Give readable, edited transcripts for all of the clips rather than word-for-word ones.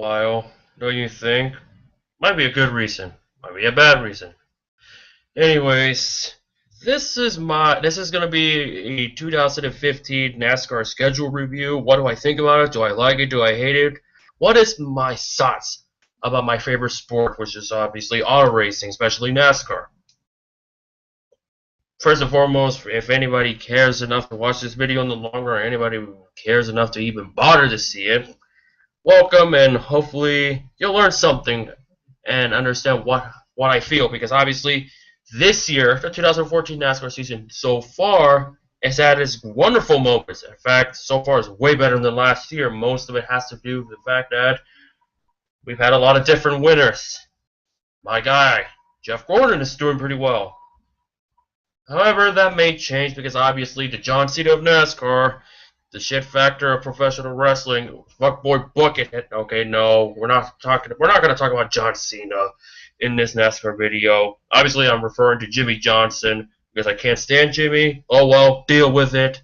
while, don't you think? Might be a good reason. Might be a bad reason. Anyways, this is gonna be a 2015 NASCAR schedule review. What do I think about it? Do I like it? Do I hate it? What is my thoughts about my favorite sport, which is obviously auto racing, especially NASCAR? First and foremost, if anybody cares enough to watch this video in the long run, or anybody who cares enough to even bother to see it, welcome, and hopefully you'll learn something and understand what I feel, because obviously this year, the 2014 NASCAR season so far has had its wonderful moments. In fact, so far it's way better than last year. Most of it has to do with the fact that we've had a lot of different winners. My guy, Jeff Gordon, is doing pretty well. However, that may change because obviously the John Cena of NASCAR, the shit factor of professional wrestling, fuckboy buckethead. Okay, no, we're not gonna talk about John Cena in this NASCAR video. Obviously, I'm referring to Jimmy Johnson because I can't stand Jimmy. Oh well, deal with it.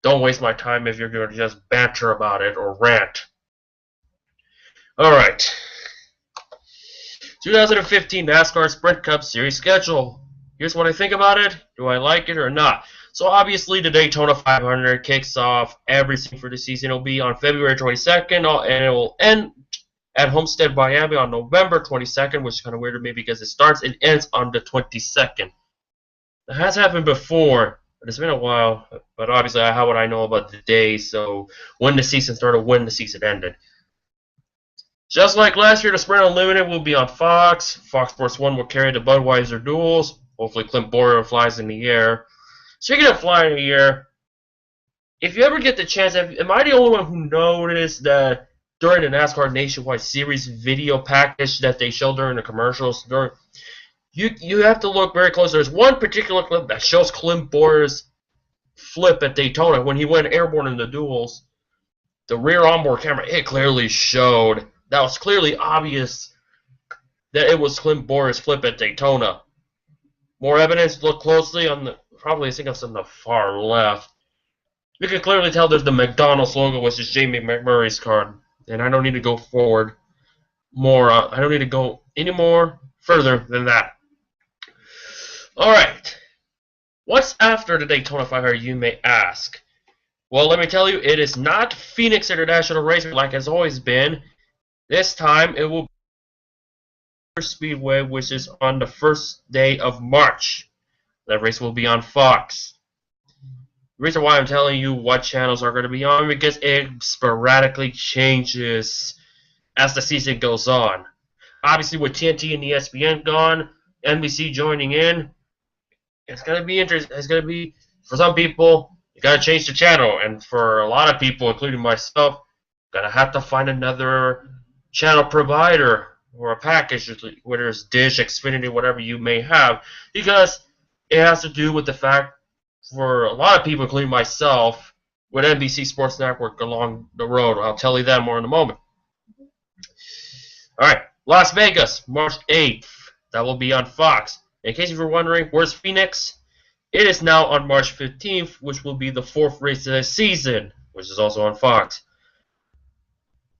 Don't waste my time if you're gonna just banter about it or rant. All right, 2015 NASCAR Sprint Cup Series schedule. Here's what I think about it. Do I like it or not? So obviously the Daytona 500 kicks off everything for the season. It'll be on February 22nd, and it will end at Homestead, Miami on November 22nd, which is kind of weird to me because it starts and ends on the 22nd. It has happened before, but it's been a while. But obviously I have what I know about the day, so when the season started, when the season ended. Just like last year, the Sprint Unlimited will be on Fox. Fox Sports 1 will carry the Budweiser duels. Hopefully Clint Boyer flies in the air. Speaking of flying in the air, if you ever get the chance, am I the only one who noticed that during the NASCAR Nationwide Series video package that they show during the commercials, you have to look very close. There's one particular clip that shows Clint Boyer's flip at Daytona when he went airborne in the duels. The rear onboard camera, it clearly showed. That was clearly obvious that it was Clint Boyer's flip at Daytona. More evidence, look closely on the, probably I think it's on the far left. You can clearly tell there's the McDonald's logo, which is Jamie McMurray's card. And I don't need to go forward more, I don't need to go any more further than that. Alright, what's after the Daytona 500, you may ask? Well, let me tell you, it is not Phoenix International Raceway like it's always been. This time it will be Speedway, which is on the first day of March. That race will be on Fox. The reason why I'm telling you what channels are going to be on, because it sporadically changes as the season goes on. Obviously, with TNT and ESPN gone, NBC joining in, it's going to be interesting. It's going to be, for some people, you got to change the channel, and for a lot of people, including myself, gonna have to find another channel provider or a package, whether it's Dish, Xfinity, whatever you may have, because it has to do with the fact, for a lot of people, including myself, with NBC Sports Network along the road. I'll tell you that more in a moment. Alright, Las Vegas, March 8th. That will be on Fox. In case you were wondering, where's Phoenix? It is now on March 15th, which will be the 4th race of the season, which is also on Fox.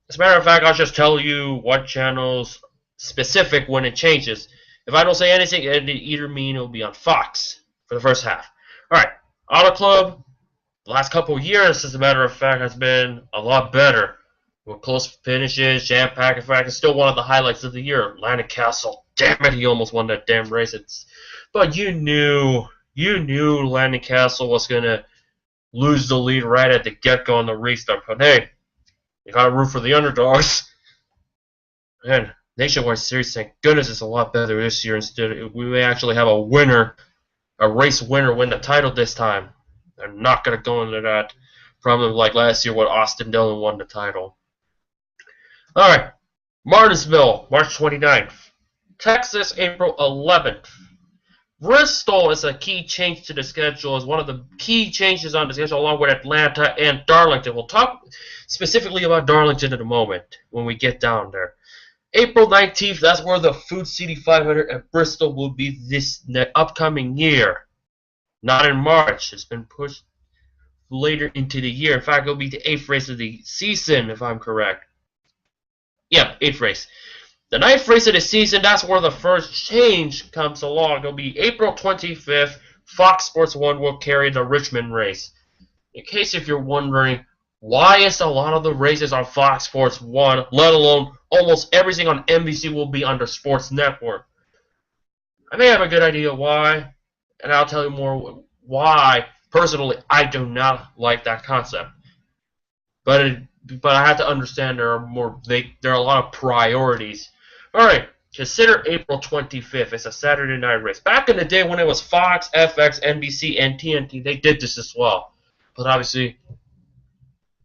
As a matter of fact, I'll just tell you what channels specific when it changes. If I don't say anything, it'll either mean it'll be on Fox for the first half. Alright, Auto Club, the last couple of years, as a matter of fact, has been a lot better. With close finishes, jam-packed. In fact, it's still one of the highlights of the year. Landon Castle, damn it, he almost won that damn race. But you knew Landon Castle was going to lose the lead right at the get-go on the restart. But hey, you got to root for the underdogs. And Nationwide Series, thank goodness, it's a lot better this year. Instead, we may actually have a winner, a race winner, win the title this time. They're not going to go into that problem like last year when Austin Dillon won the title. Alright, Martinsville, March 29th. Texas, April 11th. Bristol is a key change to the schedule, is one of the key changes on the schedule, along with Atlanta and Darlington. We'll talk specifically about Darlington in a moment when we get down there. April 19th, that's where the Food City 500 at Bristol will be this upcoming year. Not in March. It's been pushed later into the year. In fact, it'll be the 8th race of the season, if I'm correct. Yep, 8th race. The 9th race of the season, that's where the first change comes along. It'll be April 25th. Fox Sports 1 will carry the Richmond race. In case if you're wondering, why is a lot of the races on Fox Sports 1, let alone almost everything on NBC will be on the Sports Network? I may have a good idea why, and I'll tell you more why. Personally, I do not like that concept. But I have to understand there are a lot of priorities. Alright, consider April 25th. It's a Saturday night race. Back in the day when it was Fox, FX, NBC, and TNT, they did this as well. But obviously,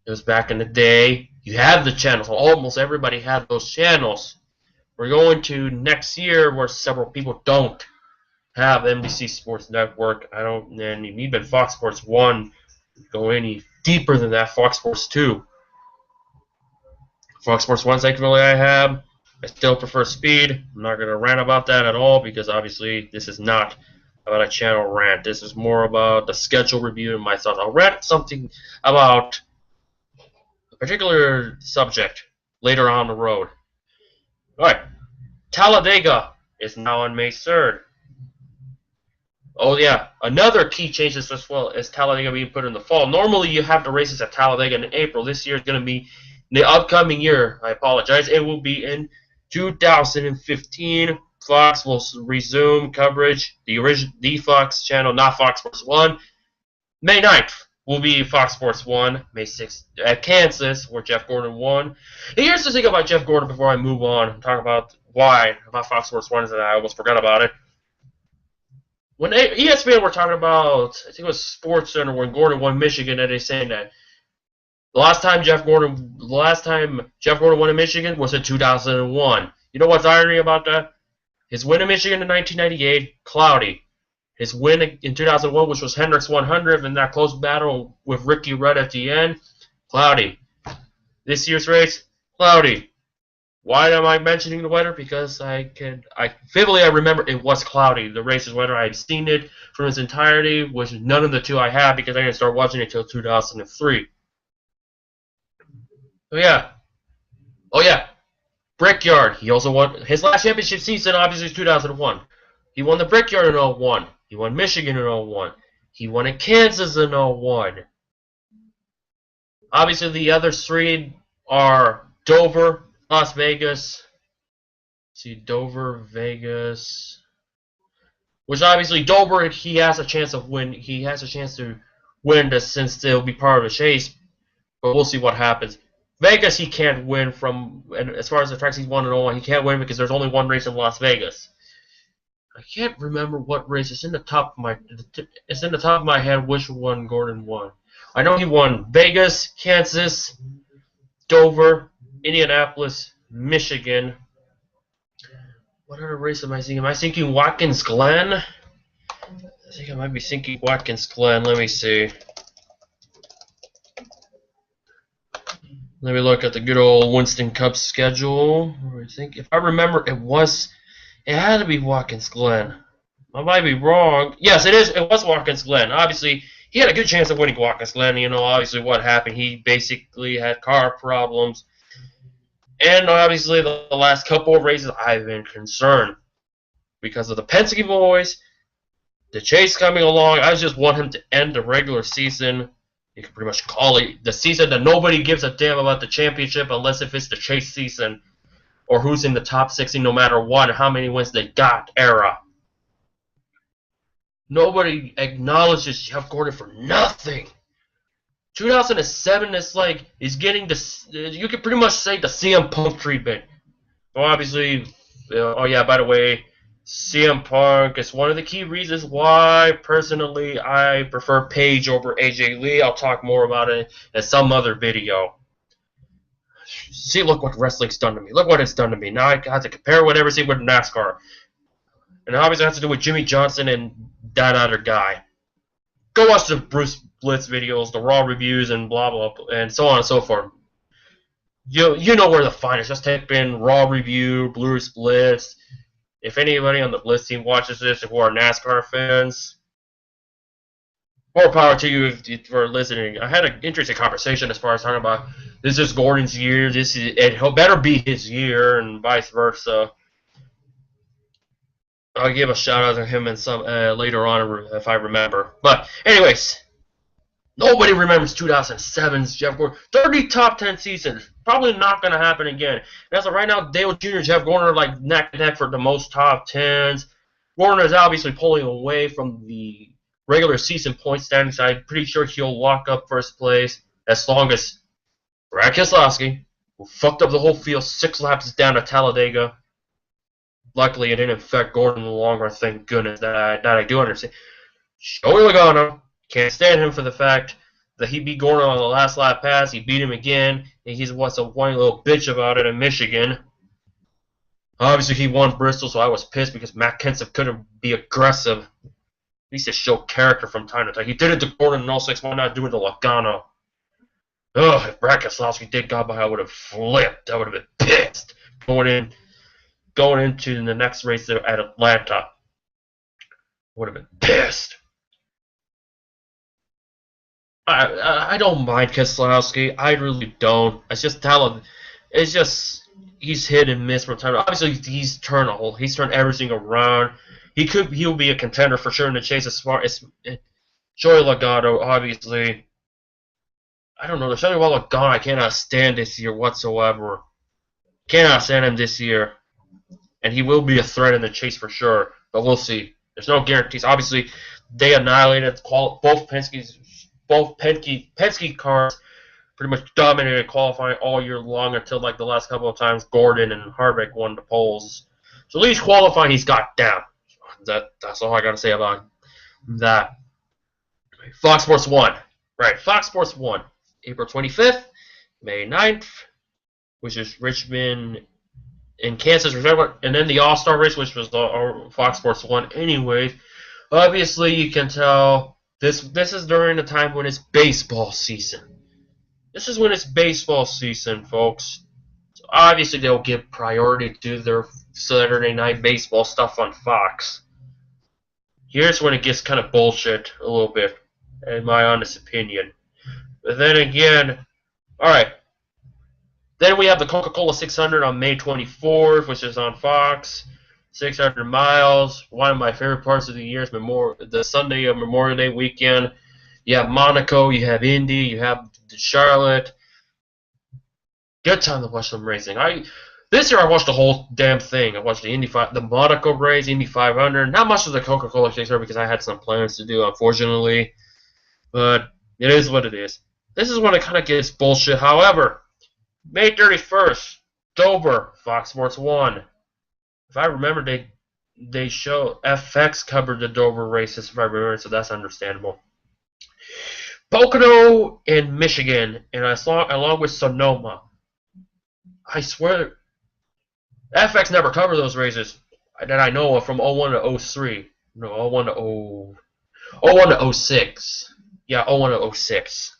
it was back in the day. You have the channels. Almost everybody had those channels. We're going to next year where several people don't have NBC Sports Network. And even Fox Sports 1 go any deeper than that. Fox Sports 2. Fox Sports 1, thankfully, I have. I still prefer speed. I'm not going to rant about that at all because obviously this is not about a channel rant. This is more about the schedule review and my thoughts. I'll rant something about a particular subject later on the road. Alright, Talladega is now on May 3rd. Oh yeah, another key change as well is Talladega being put in the fall. Normally you have the races at Talladega in April. This year is going to be in the upcoming year. I apologize. It will be in 2015. Fox will resume coverage. The Fox channel, not Fox Sports 1. May 9th will be Fox Sports 1. May 6th at Kansas, where Jeff Gordon won. And here's the thing about Jeff Gordon before I move on and talk about why about Fox Sports 1 is that I almost forgot about it. When ESPN were talking about, I think it was SportsCenter when Gordon won Michigan, and they saying that the last time Jeff Gordon won in Michigan was in 2001. You know what's irony about that? His win in Michigan in 1998, cloudy. His win in 2001, which was Hendrick's 100th, and that close battle with Ricky Rudd at the end, cloudy. This year's race, cloudy. Why am I mentioning the weather? Because I vividly remember it was cloudy. The race's weather, I had seen it from its entirety, which none of the two I had because I didn't start watching it until 2003. Oh yeah, Brickyard. He also won his last championship season. Obviously, is 2001. He won the Brickyard in 01. He won Michigan in 01. He won in Kansas in 01. Obviously, the other three are Dover, Las Vegas. See, Dover, Vegas. Which obviously Dover, he has a chance of win. He has a chance to win this since they'll be part of the chase. But we'll see what happens. Vegas, he can't win from, and as far as the tracks he's won and all, he can't win because there's only one race in Las Vegas. I can't remember what race. It's in the top of my head which one Gordon won. I know he won Vegas, Kansas, Dover, Indianapolis, Michigan. What other race am I thinking? Am I thinking Watkins Glen? I think I might be thinking Watkins Glen. Let me see. Let me look at the good old Winston Cup schedule. I think if I remember, it had to be Watkins Glen. I might be wrong. Yes, it is. It was Watkins Glen. Obviously, he had a good chance of winning Watkins Glen. You know, obviously what happened. He basically had car problems. And obviously the last couple of races I've been concerned. Because of the Penske boys, the chase coming along. I just want him to end the regular season. You can pretty much call it the season that nobody gives a damn about the championship unless if it's the chase season. Or who's in the top 60 no matter what or how many wins they got era. Nobody acknowledges Jeff Gordon for nothing. 2007 is like, he's getting this, you could pretty much say the CM Punk treatment. Well, obviously, oh yeah, by the way, CM Punk is one of the key reasons why, personally, I prefer Paige over AJ Lee. I'll talk more about it in some other video. See, look what wrestling's done to me. Look what it's done to me. Now I have to compare whatever see with NASCAR. And obviously it has to do with Jimmy Johnson and that other guy. Go watch the Bruce Blitz videos, the Raw reviews, and blah, blah, blah, and so on and so forth. You know where to find it. Just type in Raw review, Bruce Blitz. If anybody on the Blitz team watches this who are NASCAR fans, More power to you for listening. I had an interesting conversation as far as talking about this is Gordon's year. This is it better be his year, and vice versa. I'll give a shout out to him and some later on if I remember. But anyways, nobody remembers 2007's Jeff Gordon 30 top 10 seasons. Probably not going to happen again. And as of right now, Dale Jr. and Jeff Gordon are like neck and neck for the most top 10s. Gordon is obviously pulling away from the regular season point standings. I'm pretty sure he'll lock up first place as long as Brad Keselowski, who fucked up the whole field 6 laps down to Talladega. Luckily, it didn't affect Gordon in the long run. Thank goodness that I do understand. Joey Logano, can't stand him for the fact that he beat Gordon on the last lap pass. He beat him again, and he's what's a whiny little bitch about it in Michigan. Obviously, he won Bristol, so I was pissed because Matt Kenseth couldn't be aggressive. He needs to show character from time to time. He did it to Gordon in 06. Why not do it to Logano? Ugh, if Brad Keselowski did God by, I would have flipped. I would have been pissed going into the next race at Atlanta. Would have been pissed. I don't mind Keselowski. I really don't. It's just talent. It's just he's hit and miss from time. Obviously, he's turned everything around. He'll be a contender for sure in the chase as far as Joey Logano. Obviously, I don't know. There's something about Logano I cannot stand this year whatsoever. Cannot stand him this year. And he will be a threat in the chase for sure, but we'll see. There's no guarantees. Obviously, they annihilated both Penske cars, pretty much dominated qualifying all year long until like the last couple of times Gordon and Harvick won the poles. So at least qualifying he's got down. That's all I got to say about that. Fox Sports 1. Right, Fox Sports 1. April 25th, May 9th, which is Richmond in Kansas, and then the All-Star race, which was Fox Sports 1 anyways. Obviously, you can tell this is during the time when it's baseball season. This is when it's baseball season, folks. So obviously, they'll give priority to their Saturday night baseball stuff on Fox. Here's when it gets kind of bullshit a little bit, in my honest opinion. But then again, alright. Then we have the Coca-Cola 600 on May 24th, which is on Fox. 600 miles. One of my favorite parts of the year is the Sunday of Memorial Day weekend. You have Monaco, you have Indy, you have Charlotte. Good time to watch some racing. This year I watched the whole damn thing. I watched the Monaco race, Indy 500. Not much of the Coca-Cola 600 because I had some plans to do, unfortunately. But it is what it is. This is when it kind of gets bullshit. However, May 31st, Dover, Fox Sports 1. If I remember, they show FX covered the Dover races, if I remember, so that's understandable. Pocono in Michigan, and along with Sonoma. I swear, FX never covered those races that I know of from 01 to 03. No, 01 to 06. Yeah, 01 to 06.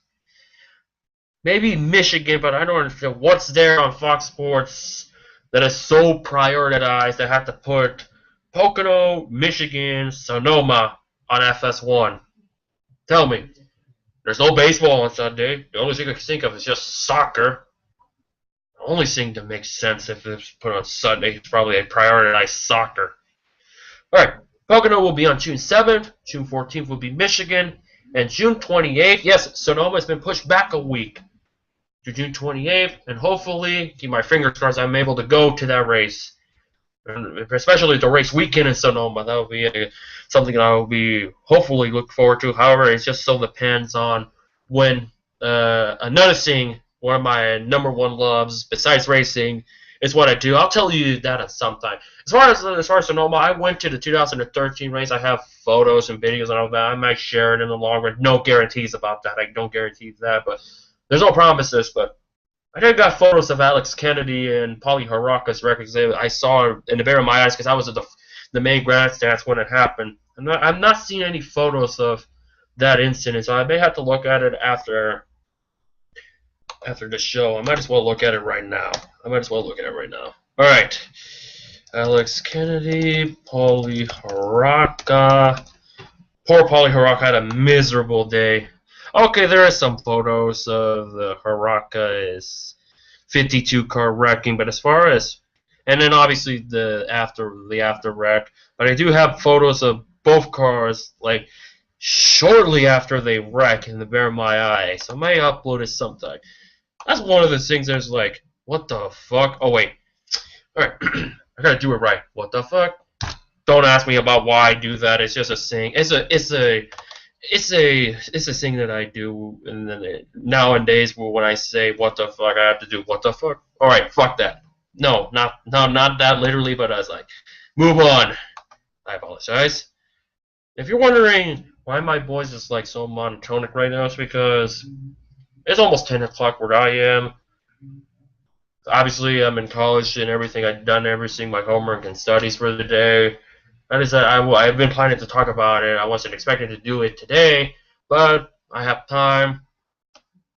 Maybe Michigan, but I don't understand what's there on Fox Sports that is so prioritized they have to put Pocono, Michigan, Sonoma on FS1. Tell me, there's no baseball on Sunday. The only thing I can think of is just soccer. The only thing that makes sense if it's put on Sunday is probably a prioritized soccer. Alright, Pocono will be on June 7th, June 14th will be Michigan, and June 28th, yes, Sonoma has been pushed back a week to June 28th, and hopefully, keep my fingers crossed, I'm able to go to that race. And especially the race weekend in Sonoma. That will be something I will be hopefully look forward to. However, it just so depends on when another thing, one of my number one loves besides racing, is what I do. I'll tell you that at some time. As far as Sonoma, I went to the 2013 race. I have photos and videos and all that. I might share it in the long run. No guarantees about that. I don't guarantee that, but there's no promises. But I did got photos of Alex Kennedy and Paulie Haraka's records. I saw in the bare of my eyes because I was at the main grandstands when it happened. I'm not seeing any photos of that incident, so I may have to look at it after the show. I might as well look at it right now. All right. Alex Kennedy, Paulie Haraka. Poor Paulie Haraka had a miserable day. Okay, there are some photos of the Haraka is 52 car wrecking, but as far as, and then obviously the after wreck, but I do have photos of both cars like shortly after they wreck in the bare of my eye, so I may upload it sometime. That's one of the things that's like, what the fuck? Oh wait, all right, I gotta do it right. What the fuck? Don't ask me about why I do that. It's just a thing. It's a thing that I do, and then nowadays when I say what the fuck, I have to do what the fuck. All right, fuck that. No, not that literally, but I was like, move on. I apologize. If you're wondering why my voice is like so monotonic right now, it's because it's almost 10 o'clock where I am. Obviously, I'm in college and everything. I've done everything, my homework and studies for the day. That is that I've been planning to talk about it. I wasn't expecting to do it today, but I have time.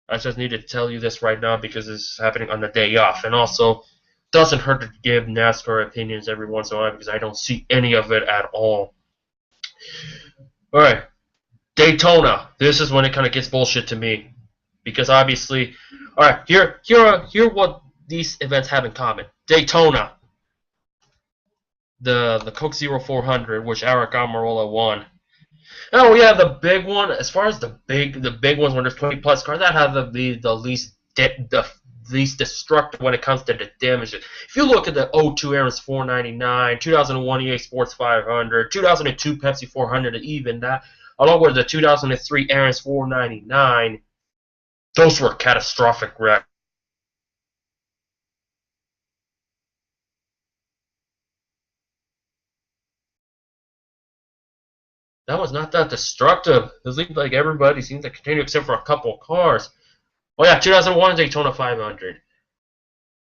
I just need to tell you this right now because it's happening on the day off. And also, doesn't hurt to give NASCAR opinions every once in a while because I don't see any of it at all. Alright, Daytona. This is when it kind of gets bullshit to me. Because obviously, alright, here what these events have in common. Daytona. The Coke 0400, which Eric Almirola won. Oh yeah, the big one. As far as the big ones, when there's 20 plus cars, that have the least destructive when it comes to the damages. If you look at the 02 Aaron's 499, 2001 EA Sports 500, 2002 Pepsi 400, even that, along with the 2003 Aaron's 499, those were catastrophic wrecks. That was not that destructive. It seems like everybody seems to continue except for a couple cars. Oh yeah, 2001 Daytona 500.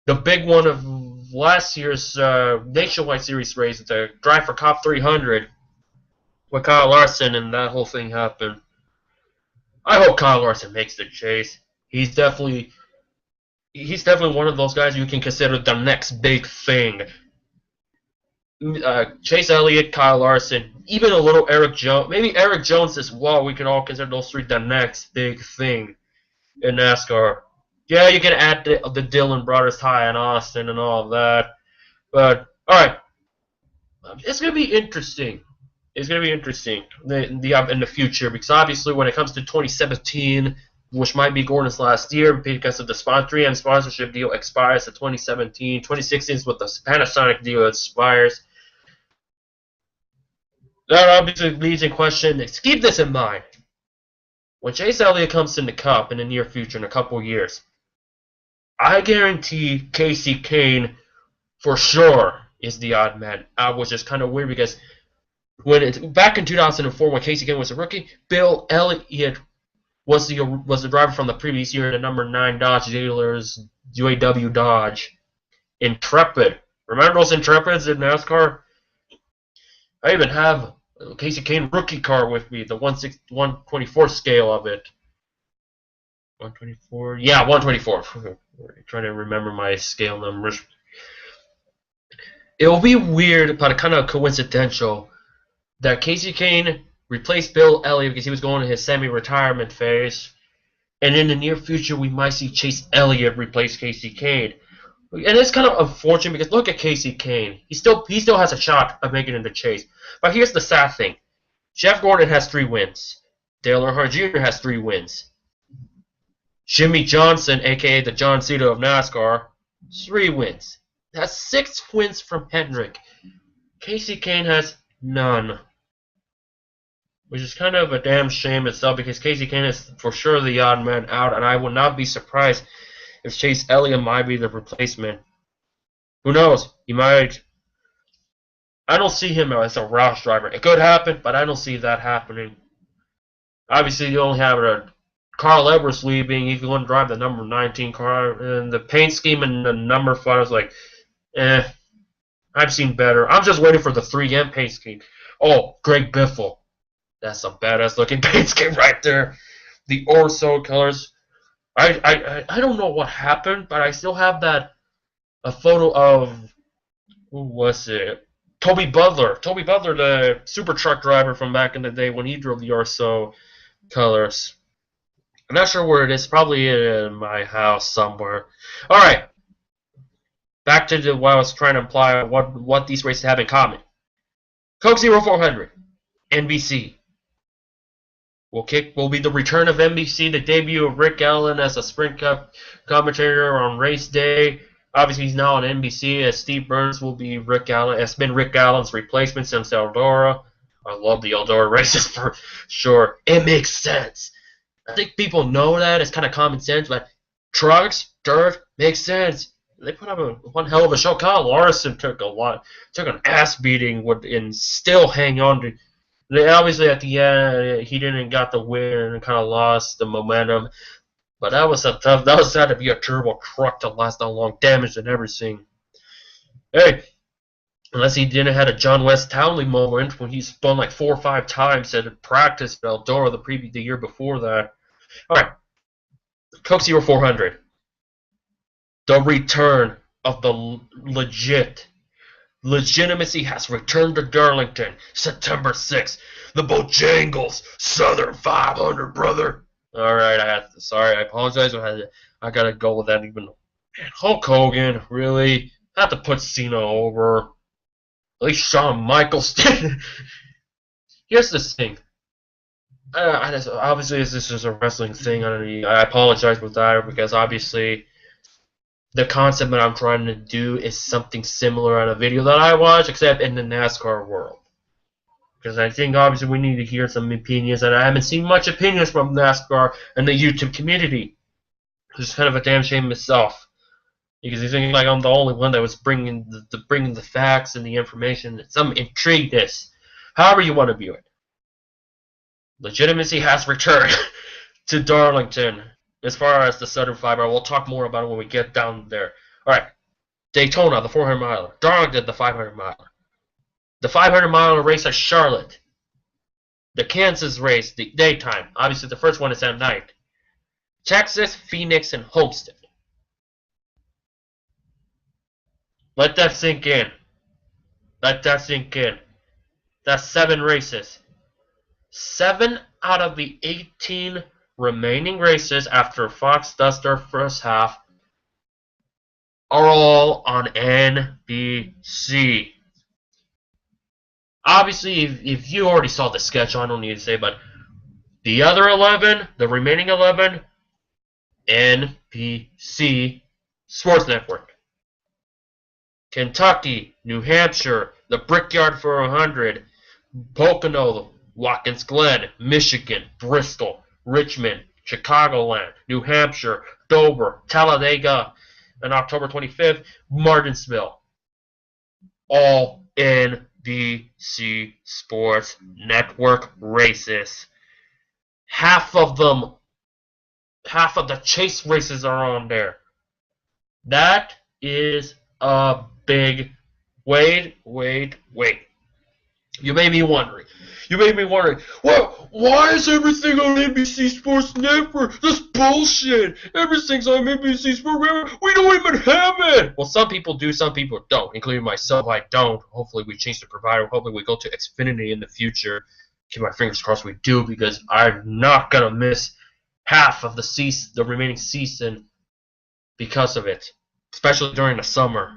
The big one of last year's Nationwide Series race, the Drive for Cop 300, with Kyle Larson, and that whole thing happened. I hope Kyle Larson makes the chase. He's definitely one of those guys you can consider the next big thing. Chase Elliott, Kyle Larson, even a little Eric Jones, maybe Eric Jones as well. We can all consider those three the next big thing in NASCAR. Yeah, you can add the Dillon brothers, Ty and Austin, and all of that. But all right, it's gonna be interesting. It's gonna be interesting in the future because obviously when it comes to 2017, which might be Gordon's last year because of the 3M sponsorship deal expires at 2017. 2016 is with the Panasonic deal expires. That obviously leads in question. Keep this in mind. When Chase Elliott comes in the Cup in the near future, in a couple years, I guarantee Casey Kane for sure is the odd man out, which is kind of weird because back in 2004 when Casey Kane was a rookie, Bill Elliott was the driver from the previous year in the number 9 Dodge dealers UAW Dodge Intrepid. Remember those Intrepids in NASCAR? I even have a Casey Kane rookie car with me, the 124 scale of it. 124? Yeah, 124. Trying to remember my scale numbers. It'll be weird, but kind of coincidental, that Casey Kane replaced Bill Elliott because he was going to his semi-retirement phase, and in the near future we might see Chase Elliott replace Casey Kane. And it's kind of unfortunate because look at Casey Kane. He still has a shot of making it in the chase. But here's the sad thing. Jeff Gordon has 3 wins. Dale Earnhardt Jr. has 3 wins. Jimmy Johnson, a.k.a. the John Cena of NASCAR, 3 wins. That's 6 wins from Hendrick. Casey Kane has none. Which is kind of a damn shame itself because Casey Kane is for sure the odd man out, and I would not be surprised if Chase Elliott might be the replacement. Who knows? He might. I don't see him as a Roush driver. It could happen, but I don't see that happening. Obviously, you only have Carl Edwards leaving. He's going to drive the number 19 car, and the paint scheme and the number 5 is like, I've seen better. I'm just waiting for the 3M paint scheme. Oh, Greg Biffle. That's a badass looking paint scheme right there. The Orso colors. I don't know what happened, but I still have a photo of, who was it? Toby Butler, the super truck driver from back in the day when he drove the RSO colors. I'm not sure where it is. Probably in my house somewhere. All right, back to what I was trying to imply. What these races have in common. Coke Zero 400, NBC. Will be the return of NBC, the debut of Rick Allen as a Sprint Cup commentator on race day. Obviously, he's now on NBC, as Steve Burns will be Rick Allen. Has been Rick Allen's replacement since Eldora. I love the Eldora races for sure. It makes sense. I think people know that. It's kind of common sense, but trucks, dirt, makes sense. They put up one hell of a show. Kyle Larson took an ass beating, and still hang on to. Obviously, at the end, he didn't got the win and kind of lost the momentum. But that was had to be a turbo truck to last that long, damaged and everything. Hey, unless he didn't have a John West Townley moment when he spun like 4 or 5 times at practice at Eldora the year before that. All right, Coke Zero 400. The return of the legitimacy has returned to Darlington, September 6th. The Bojangles Southern 500, brother. All right, I apologize. I gotta go with that. Even Hulk Hogan, really, I have to put Cena over. At least Shawn Michaels did. Here's the thing. Obviously, this is a wrestling thing. I apologize with that because obviously the concept that I'm trying to do is something similar on a video that I watch, except in the NASCAR world. Because I think obviously we need to hear some opinions, and I haven't seen much opinions from NASCAR and the YouTube community. It's kind of a damn shame myself, because you think like I'm the only one that was bringing the facts and the information. Some intrigue this, however you want to view it. Legitimacy has returned to Darlington. As far as the Southern 500, we'll talk more about it when we get down there. Alright, Daytona, the 400 miler. Darlington, the 500 miler. The 500 miler race at Charlotte. The Kansas race, the daytime. Obviously, the first one is at night. Texas, Phoenix, and Homestead. Let that sink in. Let that sink in. That's 7 races. 7 out of the 18 remaining races after Fox does their first half are all on NBC. Obviously, if you already saw the sketch, I don't need to say, but the other 11, the remaining 11, NBC Sports Network. Kentucky, New Hampshire, the Brickyard 400, Pocono, Watkins Glen, Michigan, Bristol, Richmond, Chicagoland, New Hampshire, Dover, Talladega, and October 25th, Martinsville. All NBC Sports Network races. Half of the chase races are on there. That is a big... Wait. You made me wondering. Well, why is everything on NBC Sports Network? That's bullshit. Everything's on NBC Sports Network. We don't even have it. Well, some people do, some people don't, including myself. I don't. Hopefully we change the provider. Hopefully we go to Xfinity in the future. Keep my fingers crossed we do, because I'm not going to miss half of the remaining season because of it, especially during the summer.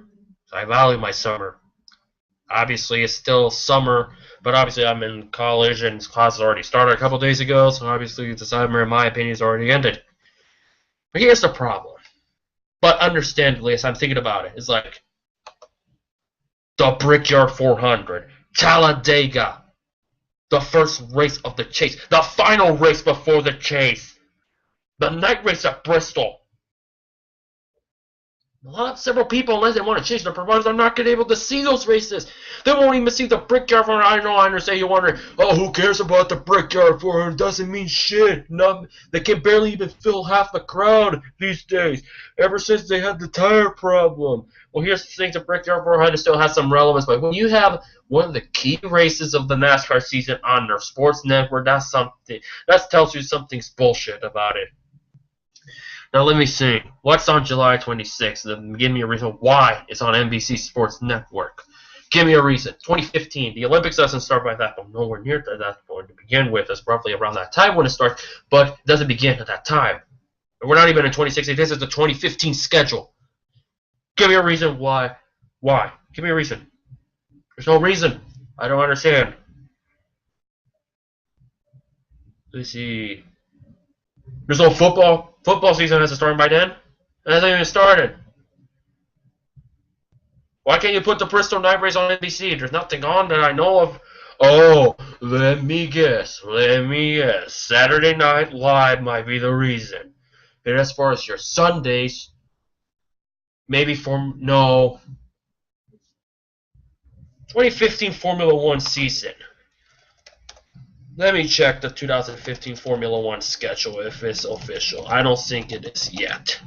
I value my summer. Obviously, it's still summer, but obviously I'm in college and classes already started a couple days ago, so obviously the summer, in my opinion, has already ended. But here's the problem. But understandably, as I'm thinking about it, it's like the Brickyard 400, Talladega, the first race of the chase, the final race before the chase, the night race at Bristol. Several people, unless they want to change their providers, are not going to be able to see those races. They won't even see the Brickyard 400. I understand you're wondering, oh, who cares about the Brickyard 400? Doesn't mean shit. They can barely even fill half the crowd these days, ever since they had the tire problem. Well, here's the thing, the Brickyard 400 still has some relevance, but when you have one of the key races of the NASCAR season on their sports network, that tells you something's bullshit about it. Now let me see. What's on July 26th? Give me a reason why it's on NBC Sports Network. Give me a reason. 2015. The Olympics doesn't start by that, but nowhere near that point to begin with. It's roughly around that time when it starts, but it doesn't begin at that time. And we're not even in 2016. This is the 2015 schedule. Give me a reason why. Why? Give me a reason. There's no reason. I don't understand. Let's see. There's no football. Football season hasn't started by then. It hasn't even started. Why can't you put the Bristol Night Race on NBC? There's nothing on that I know of. Oh, let me guess. Saturday Night Live might be the reason. And as far as your Sundays, maybe no. 2015 Formula One season. Let me check the 2015 Formula One schedule if it's official. I don't think it is yet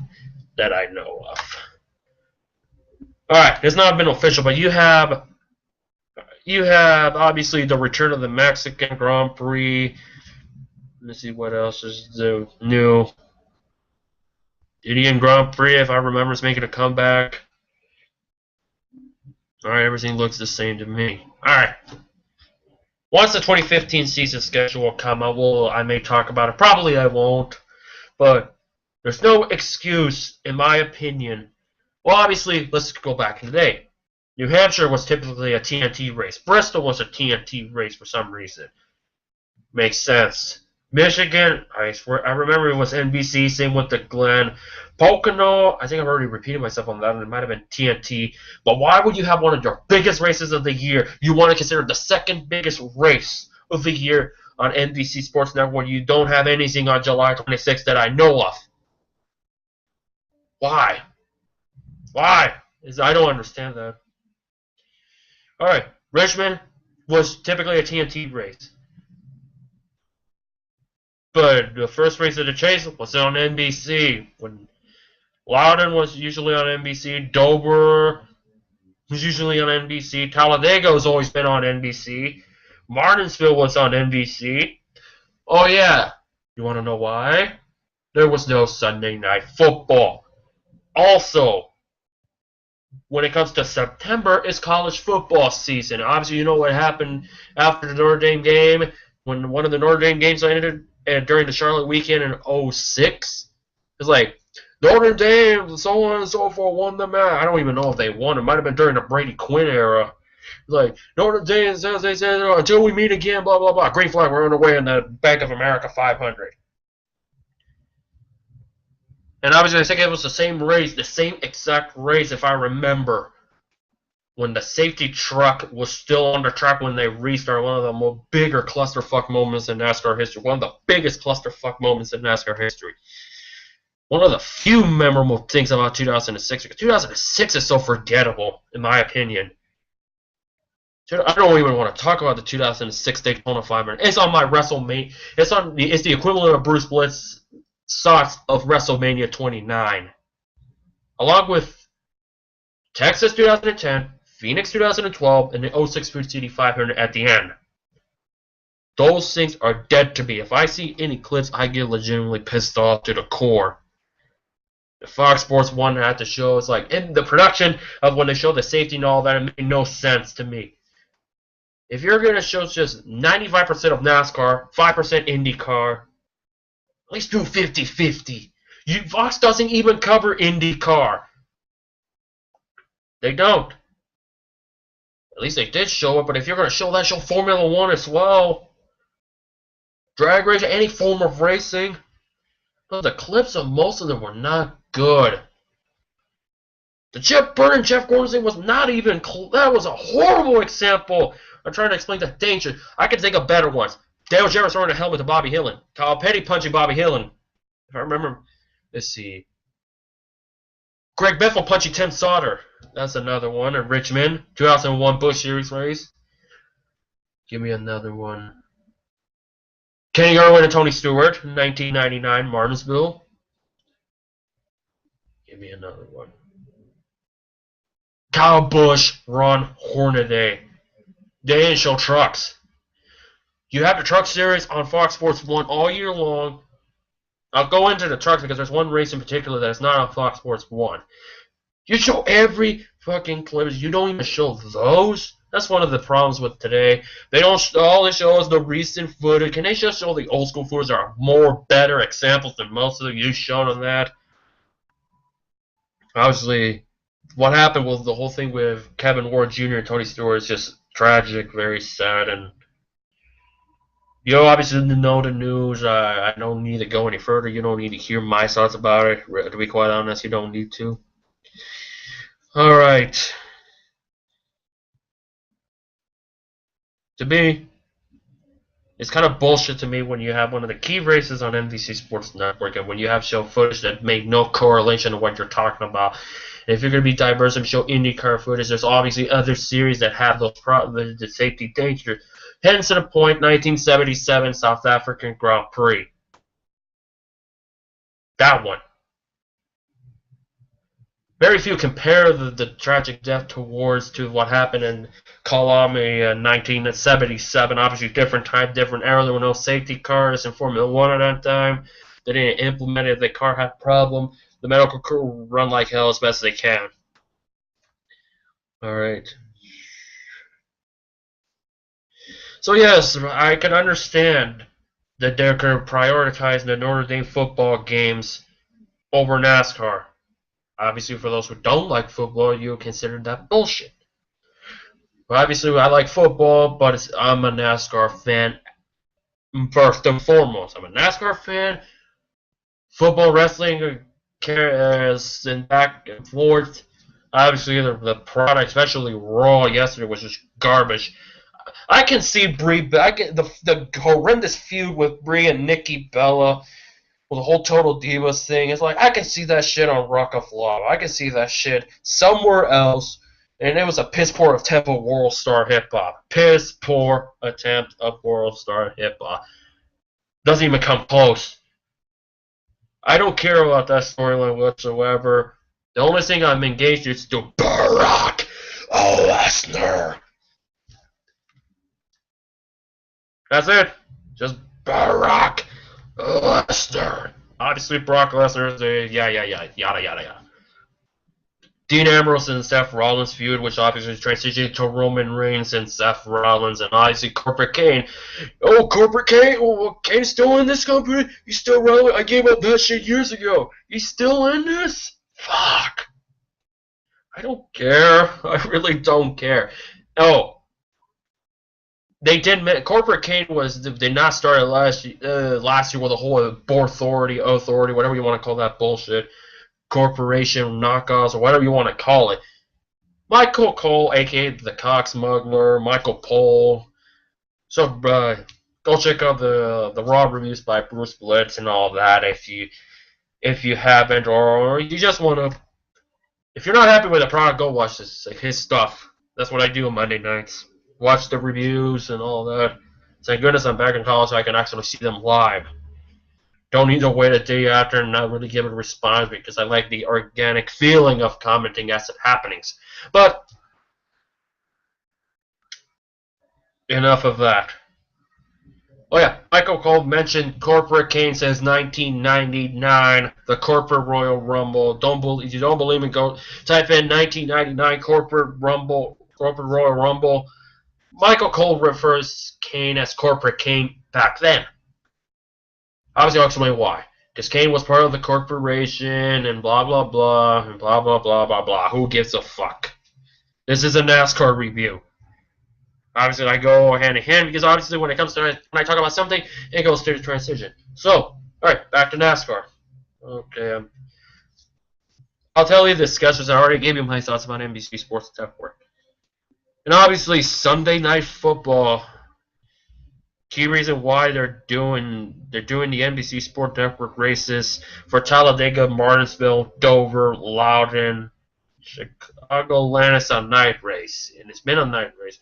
that I know of. Alright, it's not been official, but you have obviously the return of the Mexican Grand Prix. Let's see what else is the new Indian Grand Prix, if I remember, is making a comeback. Alright, everything looks the same to me. Alright. Once the 2015 season schedule will come out, I may talk about it. Probably I won't. But there's no excuse, in my opinion. Well, obviously, let's go back in the day. New Hampshire was typically a TNT race. Bristol was a TNT race for some reason. Makes sense. Michigan, I remember it was NBC. Same with the Glen. Pocono, I think I've already repeated myself on that, and it might have been TNT. But why would you have one of your biggest races of the year? You want to consider the second biggest race of the year on NBC Sports Network when you don't have anything on July 26th that I know of. Why? Why? I don't understand that. Alright, Richmond was typically a TNT race. But the first race of the chase was on NBC. When Loudon was usually on NBC, Dover was usually on NBC, Talladega has always been on NBC, Martinsville was on NBC. Oh yeah, you want to know why? There was no Sunday Night Football. Also, when it comes to September, it's college football season. Obviously, you know what happened after the Notre Dame game, when one of the Notre Dame games ended during the Charlotte weekend in 06. It's like, Notre Dame, so on and so forth, won the match. I don't even know if they won. It might have been during the Brady Quinn era. It's like, Notre Dame says, they said, until we meet again, blah, blah, blah. Green flag, we're on our way in the Bank of America 500. And obviously, I think it was the same race, the same exact race, if I remember, when the safety truck was still on the track when they restarted. One of the bigger clusterfuck moments in NASCAR history. One of the biggest clusterfuck moments in NASCAR history. One of the few memorable things about 2006. Because 2006 is so forgettable, in my opinion. I don't even want to talk about the 2006 Daytona 500. It's on my WrestleMania. It's the equivalent of Bruce Bliss socks of WrestleMania 29. Along with Texas 2010, Phoenix 2012, and the 06 Food City 500 at the end. Those things are dead to me. If I see any clips, I get legitimately pissed off to the core. The Fox Sports 1 had to show, it's like, in the production of when they show the safety and all that, it made no sense to me. If you're going to show just 95% of NASCAR, 5% IndyCar, at least do 50-50. Fox doesn't even cover IndyCar. They don't. At least they did show it, but if you're going to show that, show Formula 1 as well. Drag racing, any form of racing. But the clips of most of them were not good. The Jeff Byrne and Jeff Gordon thing was not even that was a horrible example. I'm trying to explain the danger. I can think of better ones. Dale Jarrett throwing a helmet to Bobby Hillin. Kyle Petty punching Bobby Hillin. If I remember, let's see. Greg Bethel punching Tim Sauter. That's another one. In Richmond, 2001 Busch Series race. Give me another one. Kenny Irwin and Tony Stewart, 1999 Martinsville. Give me another one. Kyle Busch, Ron Hornaday. They didn't show trucks. You have the truck series on Fox Sports 1 all year long. I'll go into the trucks because there's one race in particular that is not on Fox Sports 1. You show every fucking clips. You don't even show those. That's one of the problems with today. They don't. All they show is the recent footage. Can they just show the old school footage? There are more better examples than most of you shown on that. Obviously, what happened with the whole thing with Kevin Ward Jr. and Tony Stewart is just tragic, very sad, and you obviously know the news. I don't need to go any further. You don't need to hear my thoughts about it. To be quite honest, you don't need to. All right. To me, it's kind of bullshit to me when you have one of the key races on NBC Sports Network and when you have show footage that make no correlation to what you're talking about. And if you're going to be diverse and show IndyCar footage, there's obviously other series that have those the safety dangers. Hence to the point, 1977 South African Grand Prix. That one. Very few compare the tragic death to what happened in Colombo in 1977. Obviously, different time, different era. There were no safety cars in Formula One at that time. They didn't implement it. The car had a problem. The medical crew run like hell as best as they can. All right. So yes, I can understand that they're prioritizing the Notre Dame football games over NASCAR. Obviously, for those who don't like football, you consider that bullshit. But obviously, I like football, but I'm a NASCAR fan first and foremost. I'm a NASCAR fan. Football, wrestling, and back and forth. Obviously, the product, especially Raw yesterday, was just garbage. I can see Brie. The horrendous feud with Brie and Nikki Bella. Well, the whole Total Divas thing, it's like, I can see that shit on Rock of Love. I can see that shit somewhere else, and it was a piss poor attempt of World Star Hip Hop. Piss poor attempt of World Star Hip Hop. Doesn't even come close. I don't care about that storyline whatsoever. The only thing I'm engaged in is to Brock Lesnar. That's it. Just Brock Lesnar. Obviously, Brock Lesnar is a yada yada. Dean Ambrose and Seth Rollins feud, which obviously transitioned to Roman Reigns and Seth Rollins, and obviously Corporate Kane. Oh, Corporate Kane? Oh, Kane's still in this company? He's still relevant? I gave up that shit years ago. He's still in this? Fuck. I don't care. I really don't care. Oh. They did. Corporate Kane did not start last year with a whole authority, whatever you want to call that bullshit, corporation knockoffs or whatever you want to call it. Michael Cole, aka the Cock Smuggler, Michael Cole. So go check out the Raw reviews by Bruce Blitz and all that if you haven't, or you just want to. If you're not happy with the product, go watch his stuff. That's what I do on Monday nights. Watch the reviews and all that. Thank goodness I'm back in college so I can actually see them live. Don't need to wait a day after and not really give it a response because I like the organic feeling of commenting as it happenings. But enough of that. Oh yeah, Michael Cole mentioned Corporate Kane says 1999, the Corporate Royal Rumble. If you don't believe me, go type in 1999 Corporate Royal Rumble. Michael Cole refers Kane as Corporate Kane back then. Obviously, I'll explain why. Because Kane was part of the corporation and blah, blah, blah, and blah, blah, blah, blah, blah. Who gives a fuck? This is a NASCAR review. Obviously, I go hand in hand because obviously when I talk about something, it goes through the transition. So, alright, back to NASCAR. Okay, I'll tell you the discussions. I already gave you my thoughts about NBC Sports Network. And obviously, Sunday Night Football. Key reason why they're doing the NBC Sports Network races for Talladega, Martinsville, Dover, Loudon, Chicago, Atlantis a night race, and it's been a night race.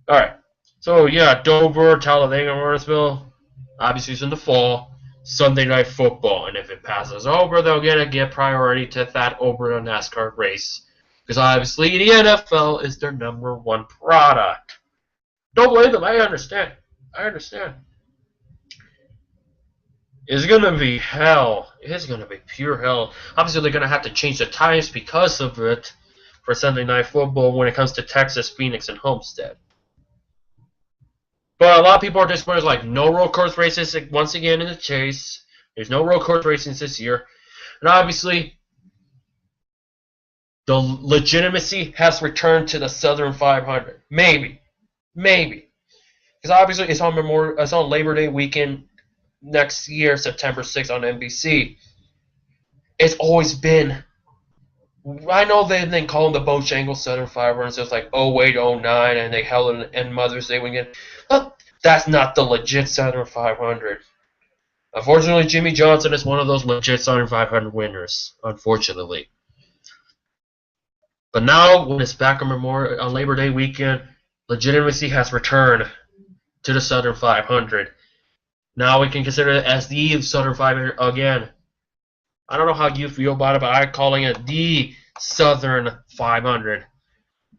All right, so yeah, Dover, Talladega, Martinsville. Obviously, it's in the fall. Sunday Night Football, and if it passes over, they're gonna get priority to that over a NASCAR race. Because obviously the NFL is their #1 product. Don't blame them. I understand. It's going to be hell. It's going to be pure hell. Obviously, they're going to have to change the times because of it. for Sunday Night Football when it comes to Texas, Phoenix, and Homestead. But a lot of people are disappointed. Like, no road course races once again in the Chase. There's no road course races this year. And obviously, the legitimacy has returned to the Southern 500. Maybe. Because obviously it's on Labor Day weekend next year, September 6th on NBC. It's always been. I know they've been calling the Bojangles Southern 500 since like 08, 09, and they held it in Mother's Day weekend. But that's not the legit Southern 500. Unfortunately, Jimmy Johnson is one of those legit Southern 500 winners. Unfortunately. But now, when it's back on Labor Day weekend, legitimacy has returned to the Southern 500. Now we can consider it as the Southern 500 again. I don't know how you feel about it, but I'm calling it the Southern 500.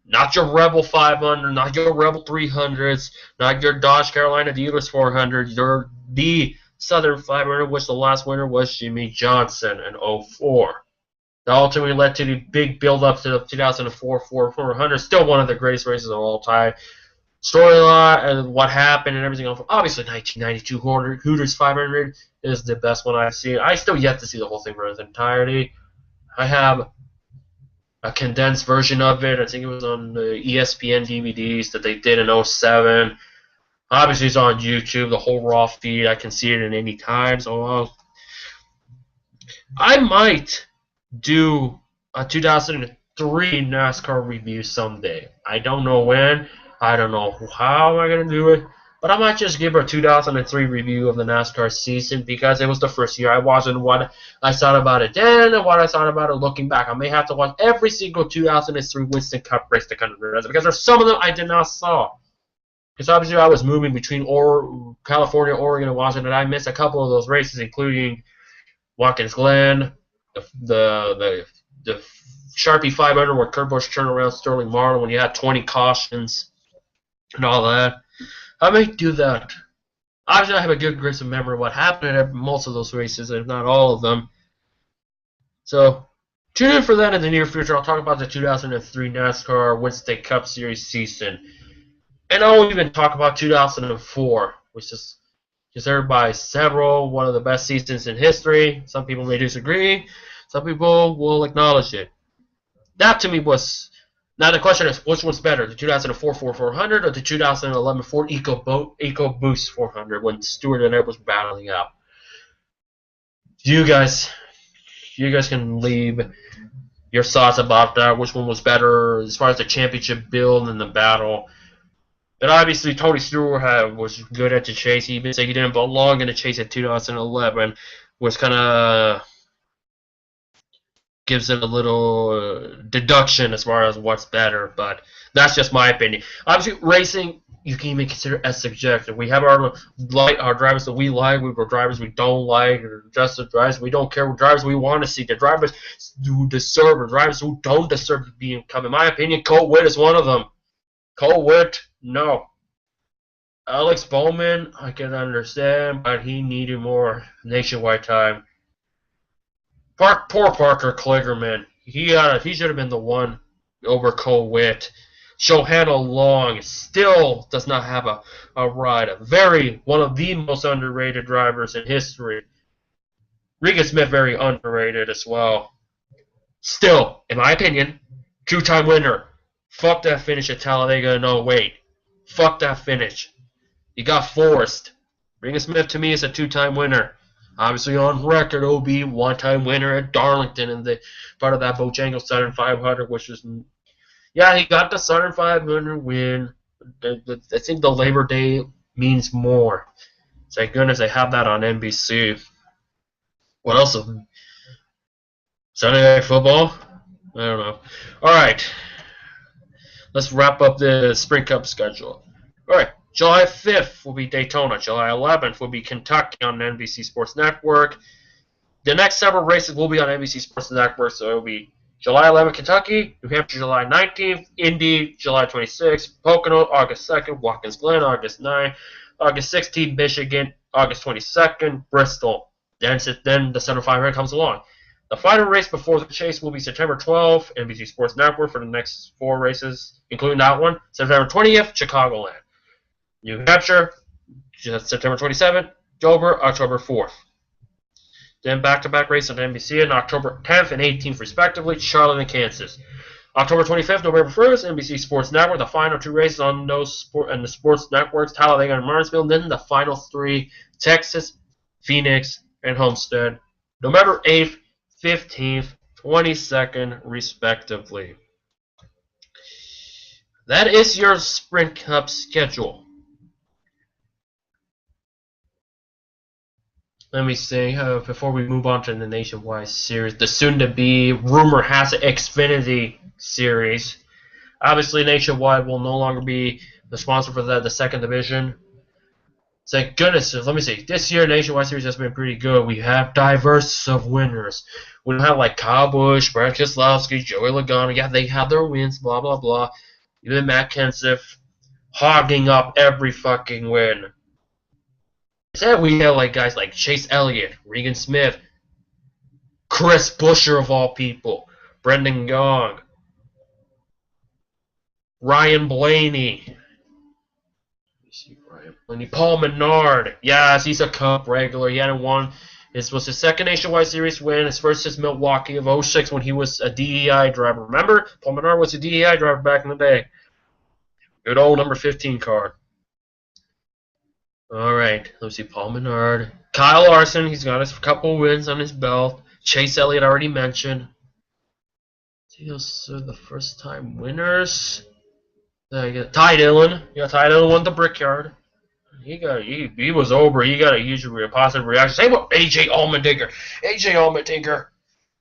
Not your Rebel 500, not your Rebel 300s, not your Dodge Carolina Dealers 400. You're the Southern 500, which the last winner was Jimmy Johnson in 04. That ultimately led to the big build-up to the 2004 400. Still one of the greatest races of all time. Storyline and what happened and everything else. Obviously, 1992 Hooters 500 is the best one I've seen. I still yet to see the whole thing for its entirety. I have a condensed version of it. I think it was on the ESPN DVDs that they did in 07. Obviously, it's on YouTube, the whole raw feed. I can see it at any time. So I might do a 2003 NASCAR review someday. I don't know when. I don't know how am I going to do it. But I might just give a 2003 review of the NASCAR season because it was the first year I watched and what I thought about it then and what I thought about it looking back. I may have to watch every single 2003 Winston Cup race to kind of realize it because there's some of them I did not saw. Because obviously I was moving between California, Oregon, and Washington. I missed a couple of those races, including Watkins Glen, the Sharpie 500 where Kurt Busch turned around Sterling Marlin when you had 20 cautions and all that. I may do that. Obviously, I have a good grasp of memory of what happened at most of those races, if not all of them. So, tune in for that in the near future. I'll talk about the 2003 NASCAR Winston Cup Series season. And I'll even talk about 2004, which is considered by several one of the best seasons in history. Some people may disagree. Some people will acknowledge it. That to me was... Now the question is, which one's better, the 2004 400 or the 2011 Ford EcoBoost 400 when Stewart and Ed was battling out? You guys can leave your thoughts about that, which one was better as far as the championship build and the battle. But obviously Tony Stewart was good at the chase. He even said he didn't belong in the chase in 2011, was kind of... gives it a little deduction as far as what's better, but that's just my opinion. Obviously, racing, you can even consider as subjective. We have our drivers that we like, we have drivers we don't like, or just the drivers we don't care, drivers we want to see, the drivers who deserve, or drivers who don't deserve to be income. In my opinion, Cole Witt is one of them. Cole Witt, no. Alex Bowman, I can understand, but he needed more nationwide time. Poor Parker Kligerman. He should have been the one over Cole Witt. Johanna Long still does not have a ride. One of the most underrated drivers in history. Regan Smith, very underrated as well. Still, in my opinion, two-time winner. Fuck that finish at Talladega in 08. Fuck that finish. You got forced. Regan Smith, to me, is a two-time winner. Obviously on record, OB, one-time winner at Darlington and the part of that Bojangles Southern 500, which was, yeah, he got the Southern 500 win. I think the Labor Day means more. Thank goodness they have that on NBC. What else? Sunday Night Football? I don't know. All right, let's wrap up the Spring Cup schedule. All right. July 5th will be Daytona. July 11th will be Kentucky on NBC Sports Network. The next several races will be on NBC Sports Network, so it will be July 11th, Kentucky, New Hampshire, July 19th, Indy, July 26th, Pocono, August 2nd, Watkins Glen, August 9th, August 16th, Michigan, August 22nd, Bristol. Then the Southern 500 comes along. The final race before the chase will be September 12th, NBC Sports Network for the next 4 races, including that one. September 20th, Chicagoland. New Hampshire, September 27th, Dover, October 4th. Then back-to-back races on NBC on October 10th and 18th, respectively, Charlotte and Kansas. October 25th, November 1st, NBC Sports Network. The final 2 races on the sports networks, Talladega and Martinsville. And then the final 3, Texas, Phoenix, and Homestead. November 8th, 15th, 22nd, respectively. That is your Sprint Cup schedule. Let me see, before we move on to the Nationwide Series, the soon-to-be, rumor has it, Xfinity Series. Obviously, Nationwide will no longer be the sponsor for the second division. Thank goodness. Let me see. This year, Nationwide Series has been pretty good. We have diverse of winners. We don't have like Kyle Busch, Brad Keselowski, Joey Logano. Yeah, they have their wins, blah, blah, blah. Even Matt Kenseth hogging up every fucking win. Instead, we have like guys like Chase Elliott, Regan Smith, Chris Buescher of all people, Brendan Gaughan, Ryan Blaney. Paul Menard. Yes, he's a Cup regular. He hadn't won. This was his second Nationwide Series win. His first is Milwaukee of 06 when he was a DEI driver. Remember? Paul Menard was a DEI driver back in the day. Good old number 15 card. Alright, let's see. Paul Menard. Kyle Larson, he's got a couple wins on his belt. Chase Elliott, already mentioned. These are the first time winners. Ty Dillon. Yeah, Ty Dillon won the Brickyard. He was over. He got a huge positive reaction. Same with AJ Allmendinger. AJ Allmendinger.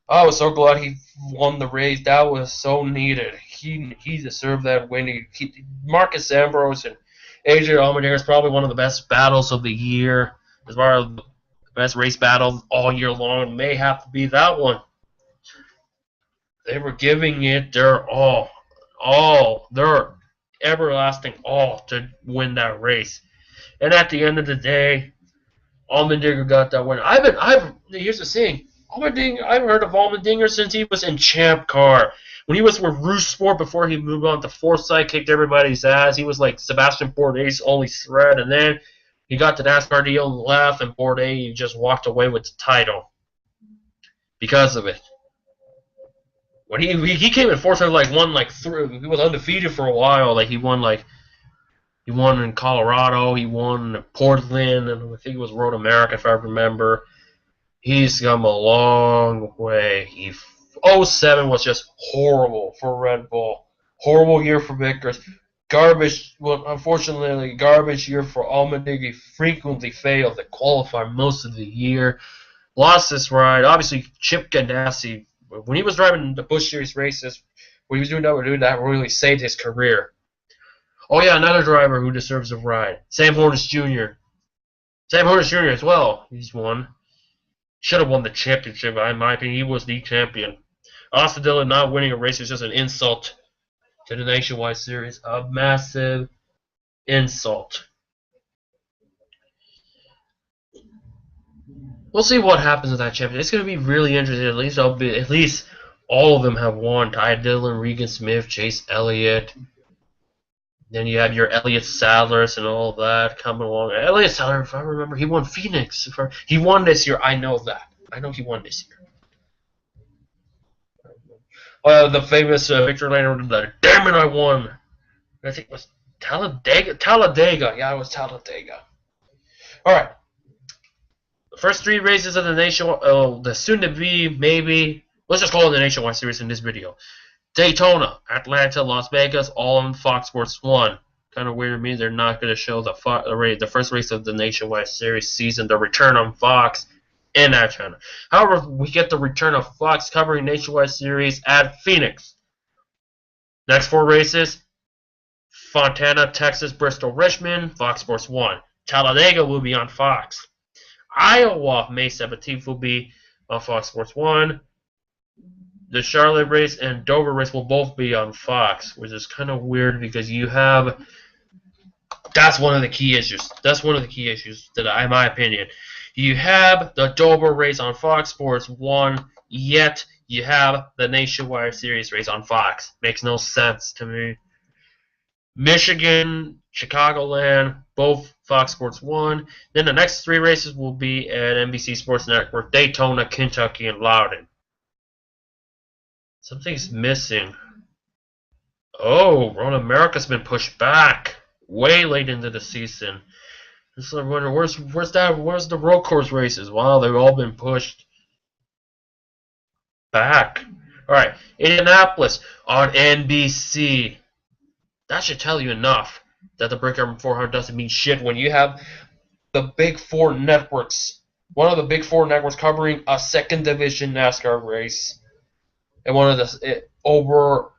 I was so glad he won the race. That was so needed. He deserved that win. Marcus Ambrose and AJ Allmendinger is probably one of the best battles of the year. As far as the best race battle all year long, it may have to be that one. They were giving it their all, their everlasting all to win that race. And at the end of the day, Allmendinger got that win. Here's the thing. I've heard of Allmendinger since he was in Champ Car. When he was with Rouge Sport before he moved on to Forsythe, kicked everybody's ass. He was like Sebastian Bourdais' only threat. And then he got the NASCAR deal and left, and Bourdais just walked away with the title because of it. When he came in Forsythe, he was undefeated for a while. He won in Colorado, he won in Portland, and I think it was Road America if I remember. He's come a long way. 07 was just horrible for Red Bull. Horrible year for Vickers. Unfortunately, garbage year for Allmendinger. He frequently failed to qualify most of the year. Lost this ride. Obviously, Chip Ganassi, when he was driving the Busch Series races, when he was doing that really saved his career. Oh yeah, another driver who deserves a ride. Sam Hornish Jr. Sam Hornish Jr. as well. He's won. Should have won the championship, in my opinion. He was the champion. Austin Dillon not winning a race is just an insult to the Nationwide Series. A massive insult. We'll see what happens with that championship. It's going to be really interesting. At least all of them have won. Ty Dillon, Regan Smith, Chase Elliott. Then you have your Elliott Sadlers and all that coming along. Elliott Sadler, if I remember, he won Phoenix. He won this year. I know that. I know he won this year. The famous Victor Lane, damn it, I won. I think it was Talladega. Yeah, it was Talladega. All right. The first 3 races of the the soon-to-be, maybe, let's just call it the Nationwide Series in this video. Daytona, Atlanta, Las Vegas, all on Fox Sports 1. Kind of weird to me they're not going to show the first race of the Nationwide Series season, the return on Fox in Atlanta. However, we get the return of Fox covering Nationwide Series at Phoenix. Next 4 races, Fontana, Texas, Bristol, Richmond, Fox Sports 1. Talladega will be on Fox. Iowa, May 17th, will be on Fox Sports 1. The Charlotte race and Dover race will both be on Fox, which is kind of weird because that's one of the key issues. That's one of the key issues that, in my opinion, You have the Dover race on Fox Sports 1, yet you have the Nationwide Series race on Fox. Makes no sense to me. Michigan, Chicagoland, both Fox Sports 1. Then the next 3 races will be at NBC Sports Network, Daytona, Kentucky, and Loudon. Something's missing. Oh, Road America's been pushed back way late into the season. So I wonder where's the road course races? Wow, they've all been pushed back. All right, Indianapolis on NBC. That should tell you enough that the Brickyard 400 doesn't mean shit when you have the Big Four networks, one of the Big Four networks covering a second division NASCAR race, and one of the over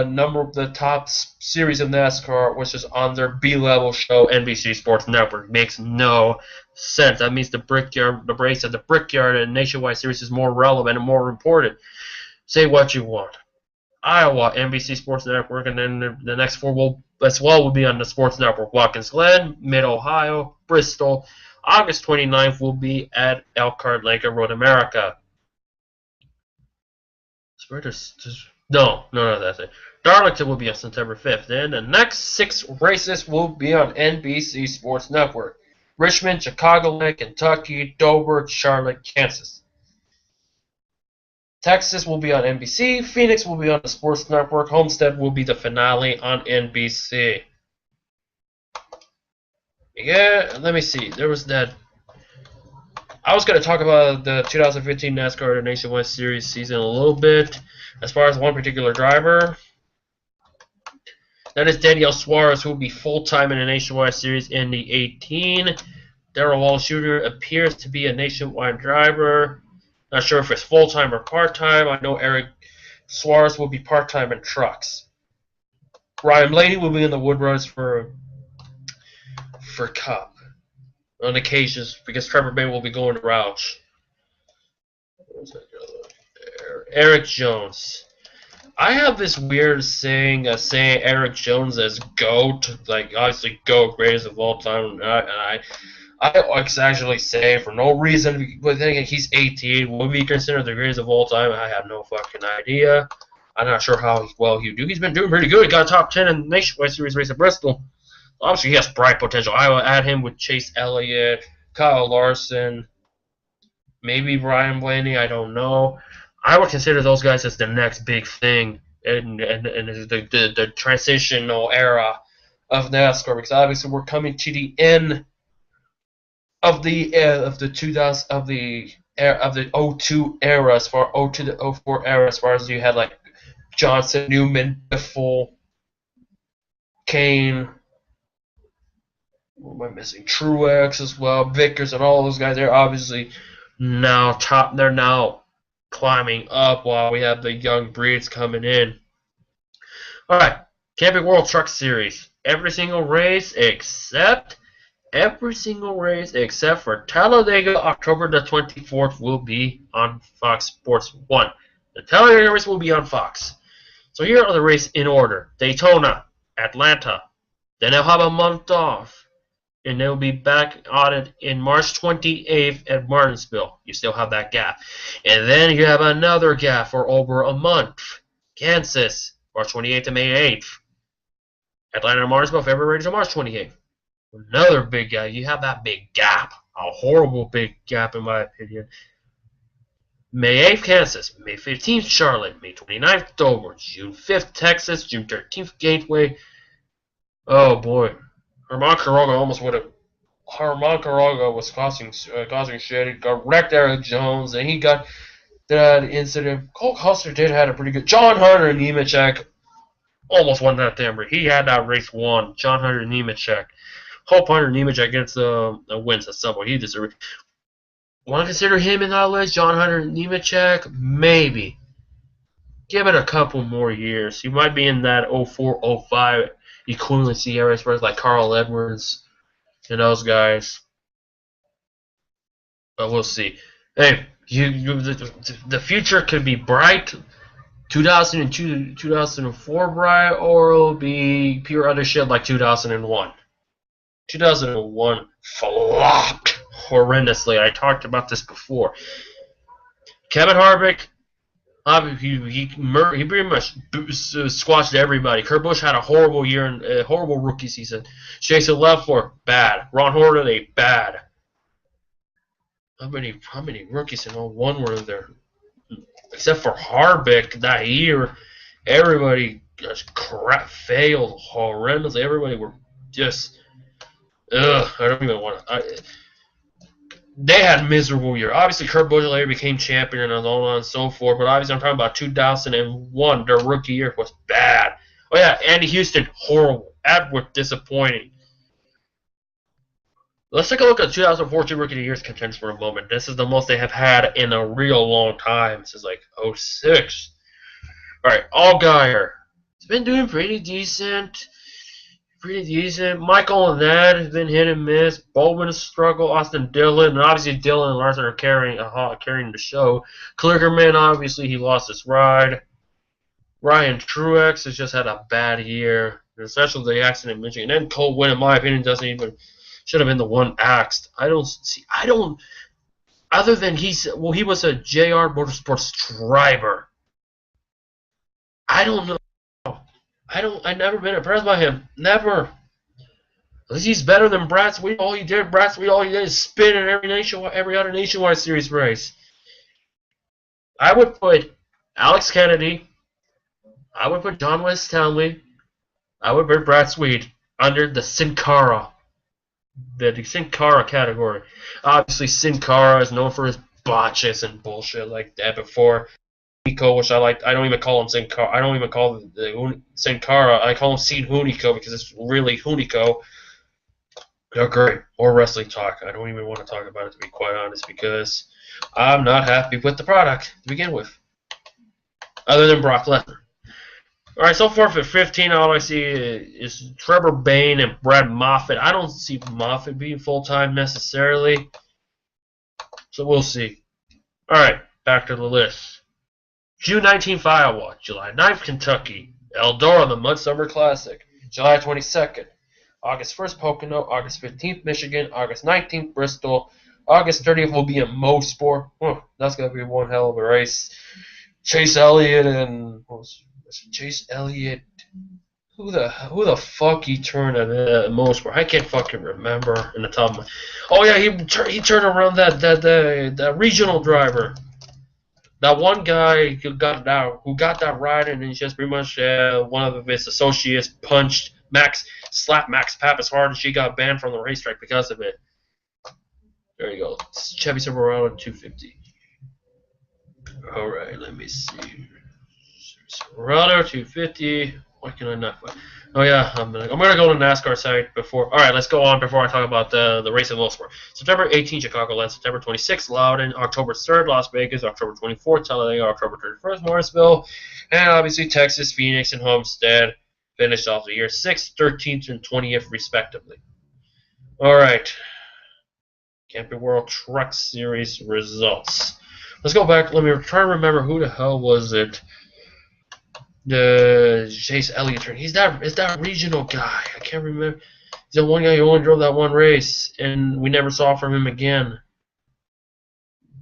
number of the top series of NASCAR, which is on their B-level show, NBC Sports Network. Makes no sense. That means the race at the Brickyard and Nationwide Series is more relevant and more important. Say what you want. Iowa, NBC Sports Network, and then the next 4 will be on the Sports Network. Watkins Glen, Mid-Ohio, Bristol. August 29th will be at Elkhart Lake at Road America. No, that's it. Darlington will be on September 5th. Then the next 6 races will be on NBC Sports Network. Richmond, Chicagoland, Kentucky, Dover, Charlotte, Kansas. Texas will be on NBC. Phoenix will be on the Sports Network. Homestead will be the finale on NBC. Yeah, let me see. There was that. I was going to talk about the 2015 NASCAR Nationwide Series season a little bit. As far as one particular driver, that is Daniel Suarez, who will be full-time in the Nationwide Series in the 18. Darrell Wallace-Jr. appears to be a nationwide driver. Not sure if it's full-time or part-time. I know Eric Suarez will be part-time in trucks. Ryan Blaney will be in the Woodruns for Cup on occasions because Trevor Bay will be going to Roush. Eric Jones. I have this weird saying Eric Jones as GOAT, like obviously GOAT, greatest of all time, and I actually say for no reason, but thinking he's 18, will be considered the greatest of all time. I have no fucking idea. I'm not sure how well he'll do. He's been doing pretty good. He got a top 10 in the Nationwide Series race at Bristol. Obviously, he has bright potential. I will add him with Chase Elliott, Kyle Larson, maybe Brian Blaney. I don't know. I would consider those guys as the next big thing in the transitional era of NASCAR, because obviously we're coming to the end of the 02 era, as far 02 to 04 era, as far as you had like Johnson, Newman, Biffle, Kane. What am I missing? Truex as well, Vickers, and all those guys. They're obviously now top. They're now climbing up while we have the young breeds coming in. All right, Camping World Truck Series. Every single race except for Talladega, October the 24th, will be on Fox Sports 1. The Talladega race will be on Fox. So here are the races in order. Daytona, Atlanta. Then they'll have a month off. And they'll be back on it in March 28th at Martinsville. You still have that gap. And then you have another gap for over a month. Kansas, March 28th to May 8th. Atlanta and Martinsville, February to March 28th. Another big gap. You have that big gap. A horrible big gap, in my opinion. May 8th, Kansas. May 15th, Charlotte. May 29th, Dover. June 5th, Texas. June 13th, Gateway. Oh, boy. Herman Caraga was causing shit. He got wrecked Eric Jones, and he got that incident. Cole Custer did have a pretty good. John Hunter and Nemechek almost won that damn race. He had that race won. John Hunter and Nemechek. Hope Hunter and Nemechek gets a wins at some point. He deserves it. Want to consider him in that list? John Hunter and Nemechek? Maybe. Give it a couple more years. He might be in that 04, 05 equivalency era, as like Carl Edwards and those guys. But we'll see. Hey, the future could be bright, 2002, 2004 bright, or it'll be pure other shit like 2001. 2001 flopped. horrendously. I talked about this before. Kevin Harvick, he pretty much squashed everybody. Kurt Busch had a horrible year and a horrible rookie season. Jason Leffler, bad. Ron Hornaday, bad. How many rookies in 01 were there? Except for Harvick that year, everybody just failed horrendously. Everybody were just, I don't even want to. They had a miserable year. Obviously, Kurt Busch later became champion and so on and so forth. But obviously, I'm talking about 2001. Their rookie year was bad. Oh yeah, Andy Houston, horrible. Edward, disappointing. Let's take a look at 2014 Rookie of the Year's contenders for a moment. This is the most they have had in a real long time. This is like 06. Alright, Allgaier. He's been doing pretty decent. Michael and Ned has been hit and miss. Bowman has struggled. Austin Dillon. And obviously Dillon and Larson are carrying the show. Kligerman, obviously, he lost his ride. Ryan Truex has just had a bad year. Especially the accident in Michigan. And Cole Winn, in my opinion, should have been the one axed. Other than he was a JR Motorsports driver. I don't know. I've never been impressed by him. Never. At least he's better than Brad Sweet. All he did is spin in every other nationwide series race. I would put Alex Kennedy. I would put John West Townley. I would put Brad Sweet under the Sin Cara. The Sin Cara category. Obviously, Sin Cara is known for his botches and bullshit like that before. Hunico, which I like. I don't even call him Sin Cara. I don't even call the Sin Cara. I call him Sin Hunico because it's really Hunico. They're great. Or wrestling talk. I don't even want to talk about it, to be quite honest, because I'm not happy with the product to begin with. Other than Brock Lesnar. Alright, so far for 15, all I see is Trevor Bayne and Brad Moffitt. I don't see Moffitt being full-time necessarily. So we'll see. Alright, back to the list. June 19th, Iowa. July 9th, Kentucky. Eldora, the Mud Summer Classic. July 22nd. August 1st, Pocono. August 15th, Michigan. August 19th, Bristol. August 30th will be in Mosport. That's going to be one hell of a race. Chase Elliott and... Chase Elliott. Who the fuck he turned at Mosport? I can't fucking remember in the top of my... Oh yeah, he turned around that regional driver. That one guy who got that ride, and he's just pretty much one of his associates slapped Max Pappas hard, and she got banned from the racetrack because of it. There you go. Chevy Silverado 250. All right, let me see. Silverado 250. Why can I not find? Oh yeah, I'm gonna go to the NASCAR site before. All right, let's go on before I talk about the race in Mosport. September 18th, Chicagoland. September 26th, Loudon. October 3rd, Las Vegas. October 24th, Talladega. October 31st, Morrisville, and obviously Texas, Phoenix, and Homestead finished off the year 6th, 13th, and 20th respectively. All right, Camping World Truck Series results. Let's go back. Let me try to remember who the hell was it. The Chase Elliott turn. He's that regional guy. I can't remember. He's the one guy who only drove that one race, and we never saw from him again.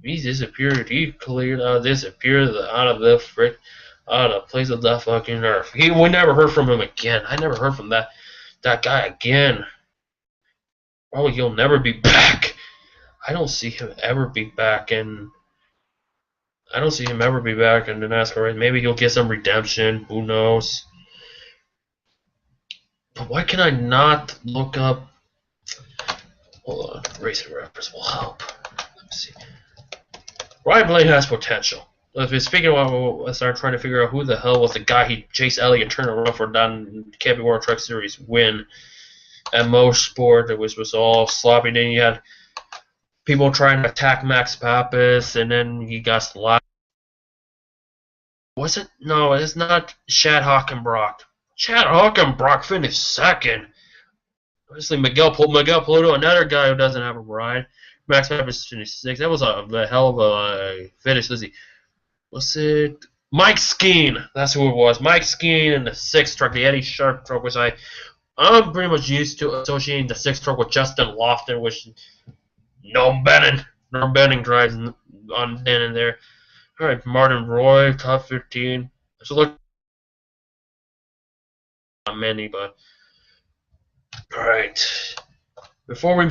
He disappeared. He cleared disappeared out of the place of the fucking earth. We never heard from him again. I never heard from that guy again. Probably he'll never be back. I don't see him ever be back, and I don't see him ever be back in the NASCAR race. Maybe he'll get some redemption. Who knows? But why can I not look up? Hold on. Racing reference will help. Let me see. Ryan Blaney has potential. Speaking of, I started trying to figure out who the hell was the guy Chase Elliott turned around for that Camping World Truck Series win at Mosport. It was all sloppy. Then you had people trying to attack Max Pappas, and then he got slapped. Was it? No, it's not Chad Hockenbrock. Chad Hockenbrock finished second. Obviously, Miguel Paludo, another guy who doesn't have a ride. Max Pappas finished sixth. That was a hell of a finish. Let's see. Was it Mike Skeen? That's who it was. Mike Skeen in the sixth truck, the Eddie Sharp truck, which I'm pretty much used to associating the sixth truck with Justin Lofton, which Norm Benning drives on in there. All right, Martin Roy, top 15. So look, not many, but all right. Before we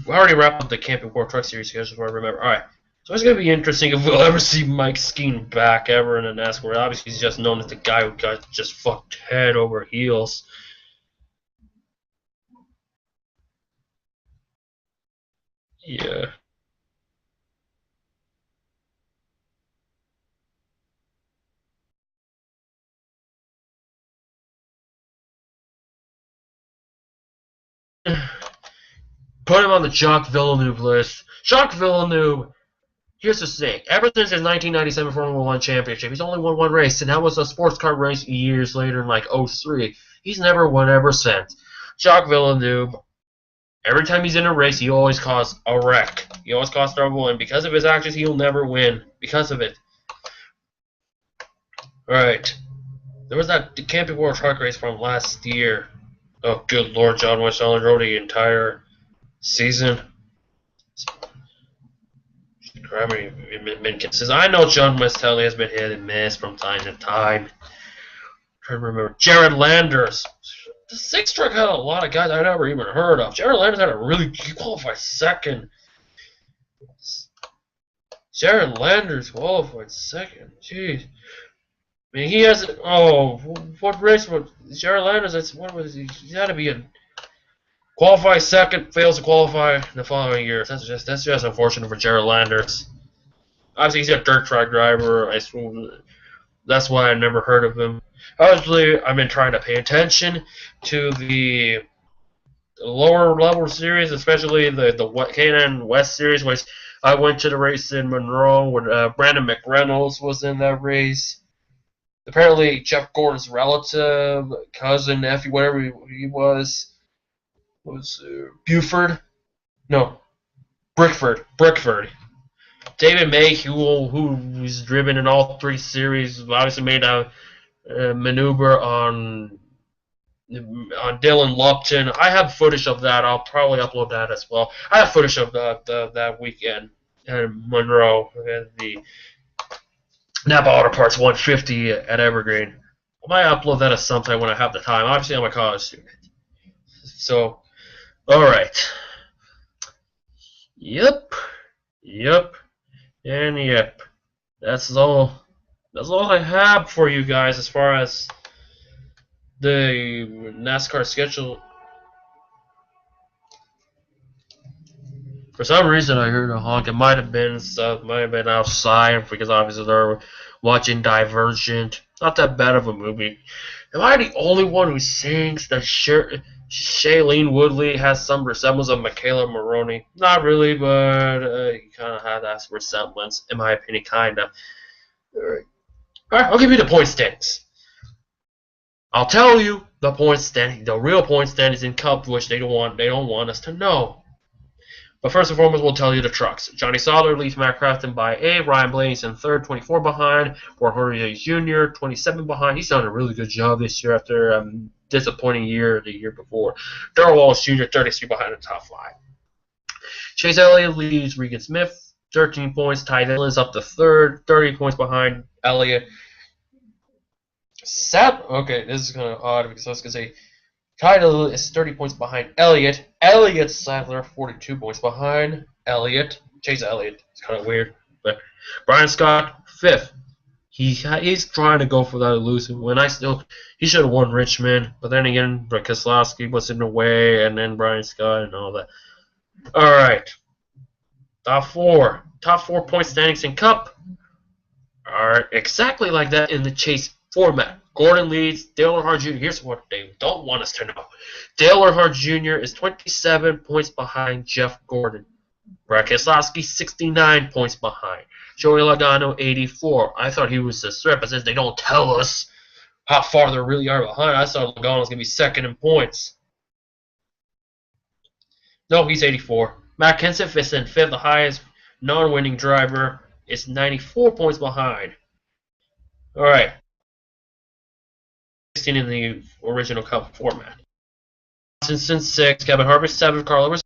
already wrap up the Camping World Truck Series, here's what I remember. All right, so it's gonna be interesting if we'll ever see Mike Skeen back ever in a NASCAR. Obviously, he's just known as the guy who got just fucked head over heels. Yeah. Put him on the Jacques Villeneuve list. Jacques Villeneuve, here's the thing. Ever since his 1997 Formula One championship, he's only won one race, and that was a sports car race years later in like '03. He's never won ever since. Jacques Villeneuve, every time he's in a race, he always causes a wreck. He always causes trouble, and because of his actions, he'll never win. Because of it. Alright. There was that Camping World Truck race from last year. Oh, good lord, John West only rode the entire season. Grammy says, I know John Westelli has been hit and miss from time to time. I'm trying to remember. Jared Landers. The six truck had a lot of guys I never even heard of. Jared Landers had a really qualified second. Jared Landers qualified second. Jeez. I mean, he has. Oh, what race was Jared Landers? What was he? He had to be a qualified second, fails to qualify in the following year. That's just unfortunate for Jared Landers. Obviously, he's a dirt track driver. That's why I never heard of him. Obviously, I've been trying to pay attention to the lower level series, especially the K&N West series, which I went to the race in Monroe when Brandon McReynolds was in that race. Apparently, Jeff Gordon's relative, cousin, nephew, whatever he was Buford? No, Brickford. David May, who's driven in all three series, obviously made a maneuver on Dylan Lupton. I have footage of that. I'll probably upload that as well. I have footage of that weekend in Monroe at the Napa Auto Parts 150 at Evergreen. I might upload that at some time when I have the time. Obviously, I'm a college student. So, alright. Yep. And yep. That's all I have for you guys as far as the NASCAR schedule. For some reason, I heard a honk. It might have been outside because obviously they're watching Divergent. Not that bad of a movie. Am I the only one who thinks that Shailene Woodley has some resemblance of Michaela Maroney? Not really, but you kind of have that resemblance, in my opinion, kind of. Alright, I'll give you the point standings. I'll tell you the point standing. The real point standings in Cup, which they don't want us to know. But first and foremost, we'll tell you the trucks. Johnny Sauter leads Matt Crafton by 8. Ryan Blaney's in third, 24 behind. Jorge Jr., 27 behind. He's done a really good job this year after a disappointing year the year before. Darrell Wallace Jr., 33 behind the top 5. Chase Elliott leads Regan Smith, 13 points. Ty Dillon's up to third, 30 points behind Elliott. Okay, this is kind of odd because I was going to say Tidal is 30 points behind Elliott. Elliott Sadler 42 points behind Elliott. Chase Elliott. It's kind of weird, but Brian Scott 5th. He's trying to go for that elusive win. He should have won Richmond, but then again, Keselowski was in the way, and then Brian Scott and all that. All right, top 4 point standings in Cup are exactly like that in the Chase format. Gordon leads. Dale Earnhardt Jr. Here's what they don't want us to know. Dale Earnhardt Jr. is 27 points behind Jeff Gordon. Brad Keselowski, 69 points behind. Joey Logano, 84. I thought he was a threat, but since they don't tell us how far they really are behind, I thought Logano was going to be second in points. No, he's 84. Matt Kenseth is in 5th, the highest non-winning driver. Is 94 points behind. All right. 16 in the original Cup format. Simpson 6, Kevin Harvick 7, Carl Lewis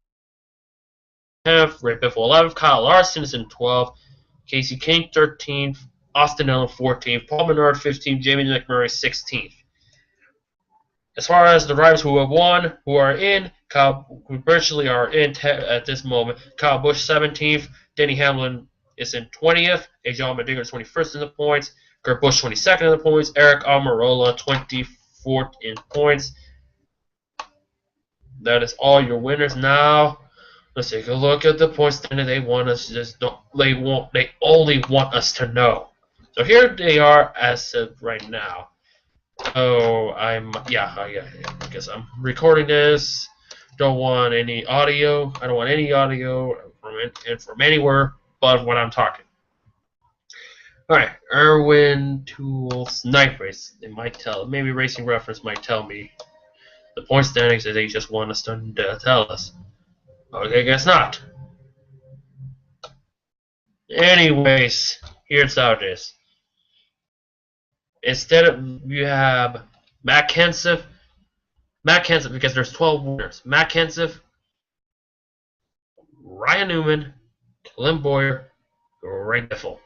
10th, Ray Biffle 11th, Kyle Larson is in 12th, Casey Kane 13th, Austin Dillon 14th, Paul Menard 15th, Jamie McMurray 16th. As far as the drivers who have won, who are in, who virtually are in at this moment, Kyle Busch 17th, Denny Hamlin is in 20th, AJ Allmendinger 21st in the points, Kurt Busch 22nd in the points, Eric Almirola 24th in points. That is all your winners. Now let's take a look at the points standing. They want us they only want us to know. So here they are as of right now. Oh, I guess I'm recording this. Don't want any audio. I don't want any audio from anywhere but when I'm talking. Alright, Irwin Tools Night Race. They might tell, maybe Racing Reference might tell me the point standings that they just want us to tell us. Okay, guess not. Anyways, here's how it is. Instead of, you have Matt Kenseth, because there's 12 winners. Matt Kenseth, Ryan Newman, Clint Boyer, Ray Biffle.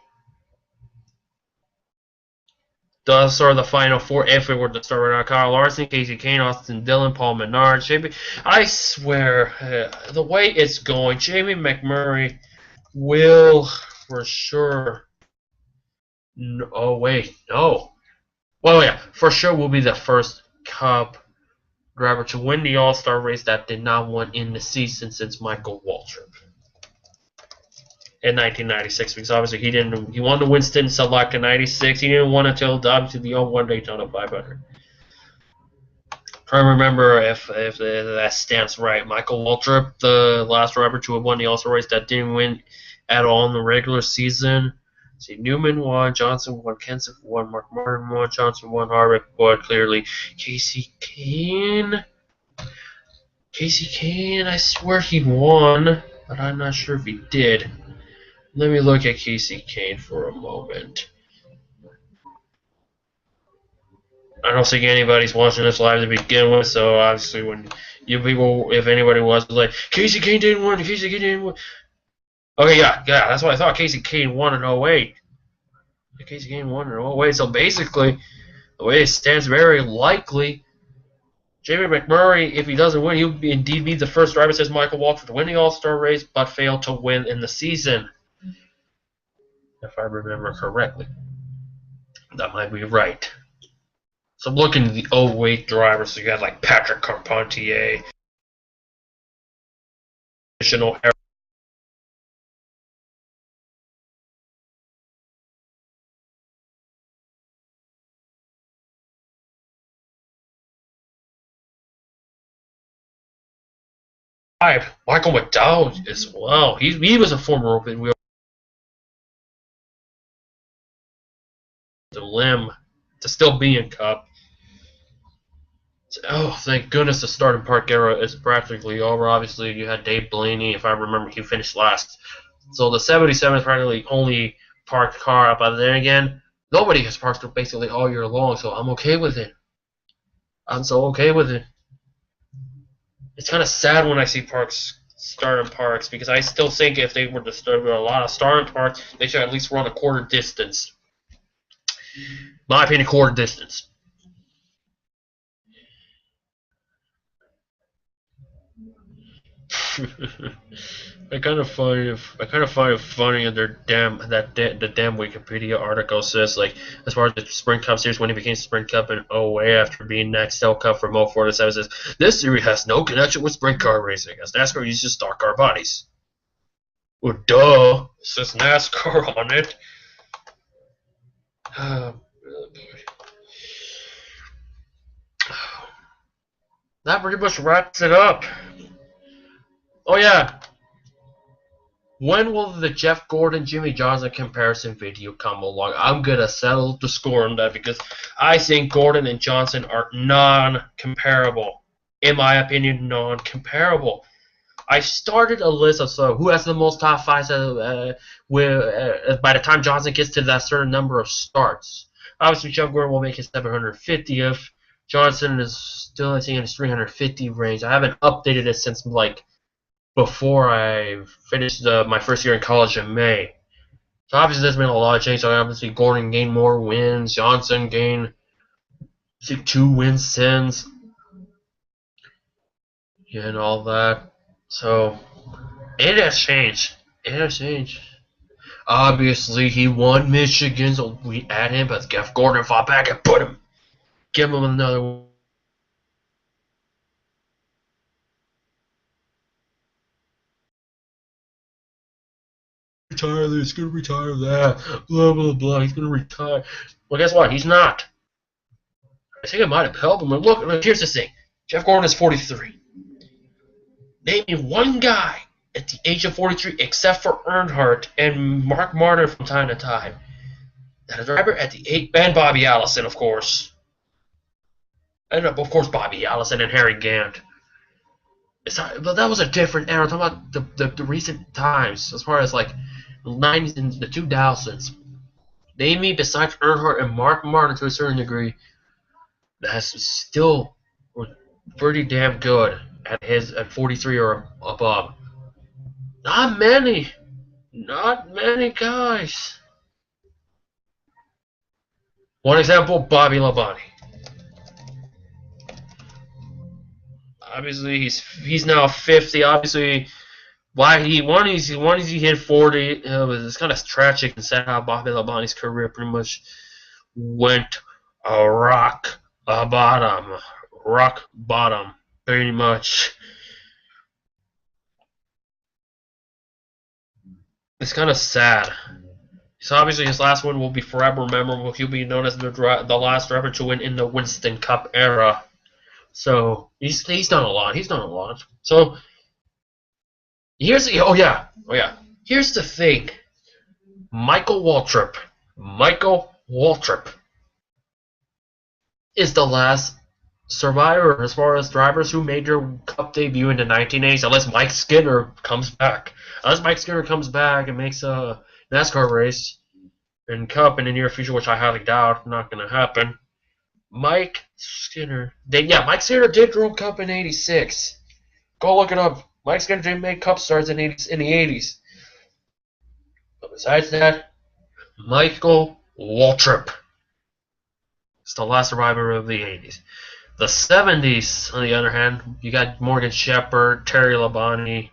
Those are the final four if we were to start right now. Kyle Larson, Casey Kane, Austin Dillon, Paul Menard, Jamie. I swear, the way it's going, Jamie McMurray will for sure. Oh wait, no. Well, yeah, for sure will be the first Cup driver to win the All-Star race that did not win in the season since Michael Waltrip in 1996, because obviously he won the Winston Select in 96. He didn't win until obviously the 01 Daytona 500. Trying to remember if that stands right. Michael Waltrip, the last driver to have won the All-Star race that didn't win at all in the regular season. See, Newman won, Johnson won, Kenseth won, Mark Martin won, Johnson won, Harvick won, clearly. Casey Kane, I swear he won, but I'm not sure if he did. Let me look at Casey Kane for a moment. I don't think anybody's watching this live to begin with, so obviously when you people, if anybody was like, Casey Kane didn't win, Casey Kane didn't win. Okay, yeah, that's what I thought. Casey Kane won in 08. Casey Kane won in 08, so basically, the way it stands, very likely, Jamie McMurray, if he doesn't win, he'll indeed be the first driver since Michael Waltrip to win the All-Star race, but failed to win in the season. If I remember correctly. That might be right. So I'm looking at the 08 drivers, so you got like Patrick Carpentier, additional Michael McDowell as well. He was a former open wheel limb to still be in Cup. So, oh, thank goodness the starting park era is practically over. Obviously, you had Dave Blaney, if I remember, he finished last. So the 77 is practically only parked car. But then again, nobody has parked basically all year long, so I'm okay with it. I'm so okay with it. It's kind of sad when I see starting parks, because I still think if they were to start with a lot of starting parks, they should at least run a quarter distance. My opinion, quarter distance. I kind of find it funny that the damn Wikipedia article says, like, as far as the Sprint Cup series, when it became Sprint Cup in 08 after being Nextel Cup from 04 to 7, says this series has no connection with sprint car racing, as NASCAR uses stock car bodies. Well, duh, it says NASCAR on it. That pretty much wraps it up. Oh yeah. When will the Jeff Gordon Jimmy Johnson comparison video come along? I'm gonna settle the score on that, because I think Gordon and Johnson are non-comparable. In my opinion, non-comparable. I started a list of who has the most top fives by the time Johnson gets to that certain number of starts. Obviously, Jeff Gordon will make his 750th. Johnson is still, I think, in his 350 range. I haven't updated it since like before I finished my first year in college in May. So obviously there's been a lot of change. So obviously Gordon gained more wins. Johnson gained 2 wins since. And all that. So it has changed. It has changed. Obviously he won Michigan, so we add him, but Jeff Gordon fought back and put him. Give him another retire this, he's gonna retire that, blah blah blah, he's gonna retire. Well, guess what? He's not. I think it might have helped him. Look, here's the thing. Jeff Gordon is 43. Name me one guy at the age of 43, except for Earnhardt and Mark Martin from time to time, that is a driver at the age, and Bobby Allison, of course. And of course Bobby Allison and Harry Gant. But that was a different era. I'm talking about the recent times, as far as like the 90s and the 2000s. Name me, besides Earnhardt and Mark Martin to a certain degree, that's still pretty damn good at 43 or above. Not many. Not many guys. One example, Bobby Labonte. Obviously, he's now 50. Obviously, why he hit 40. It's kind of tragic and sad how Bobby Labonte's career pretty much went rock bottom, pretty much. It's kind of sad. So obviously his last win will be forever memorable. He'll be known as the last driver to win in the Winston Cup era. So he's done a lot. He's done a lot. So here's the Here's the thing. Michael Waltrip is the last survivor as far as drivers who made their Cup debut in the 1980s, unless Mike Skinner comes back. Unless Mike Skinner comes back and makes a NASCAR race in Cup in the near future, which I highly doubt, not going to happen. Mike Skinner did drive Cup in '86. Go look it up. Mike Skinner didn't make Cup starts in the '80s. But besides that, Michael Waltrip is the last survivor of the '80s. The '70s, on the other hand, you got Morgan Shepherd, Terry Labonte.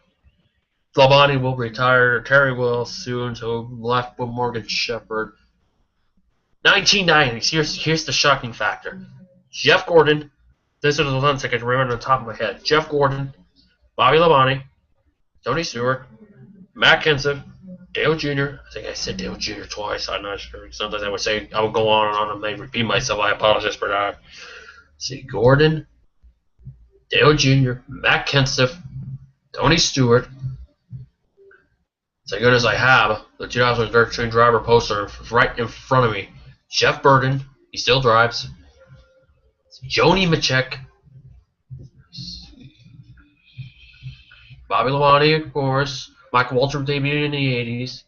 Labonte will retire. Terry will soon, so left with Morgan Shepherd. 1990s. Here's the shocking factor. Jeff Gordon. This is the ones I can remember on the top of my head. Jeff Gordon, Bobby Labonte, Tony Stewart, Matt Kenseth, Dale Jr. I think I said Dale Jr. twice. I'm not sure. Sometimes I would go on and on and may repeat myself. I apologize for that. See, Gordon, Dale Jr., Matt Kenseth, Tony Stewart. So good as I have the 2013 driver poster right in front of me. Jeff Burton, he still drives. Joni Machek. Bobby Labonte, of course. Michael Waltrip debuted in the 80s.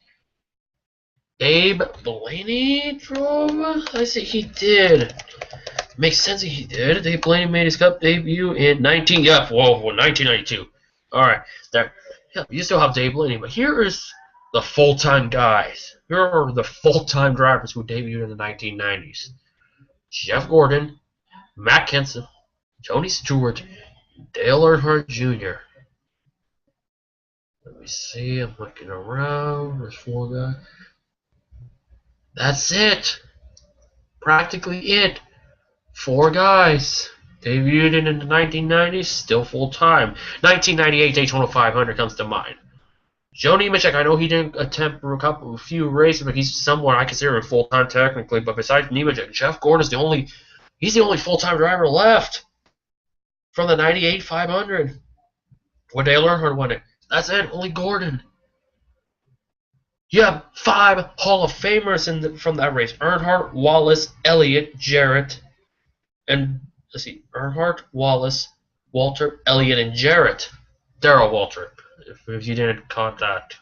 Abe Blaney drove? I say he did. Makes sense he did. Dave Blaney made his Cup debut in 1992. Alright, there. Yeah, you still have Dave Blaney, but here is the full-time guys. Here are the full-time drivers who debuted in the 1990s. Jeff Gordon, Matt Kenseth, Tony Stewart, Dale Earnhardt Jr. Let me see, I'm looking around. There's 4 guys. That's it. Practically it. 4 guys. Debuted in the 1990s, still full-time. 1998 Daytona 500 comes to mind. Joni Machek, I know he didn't attempt a few races, but he's somewhat, I consider him full-time technically. But besides Nemechek, Jeff Gordon is the only full-time driver left from the 98 500. When Dale Earnhardt won it. That's it, only Gordon. You have 5 Hall of Famers from that race. Earnhardt, Wallace, Elliott, Jarrett, and let's see, Earnhardt, Wallace, Waltrip, Elliott, and Jarrett. Darrell Waltrip, if you didn't caught that.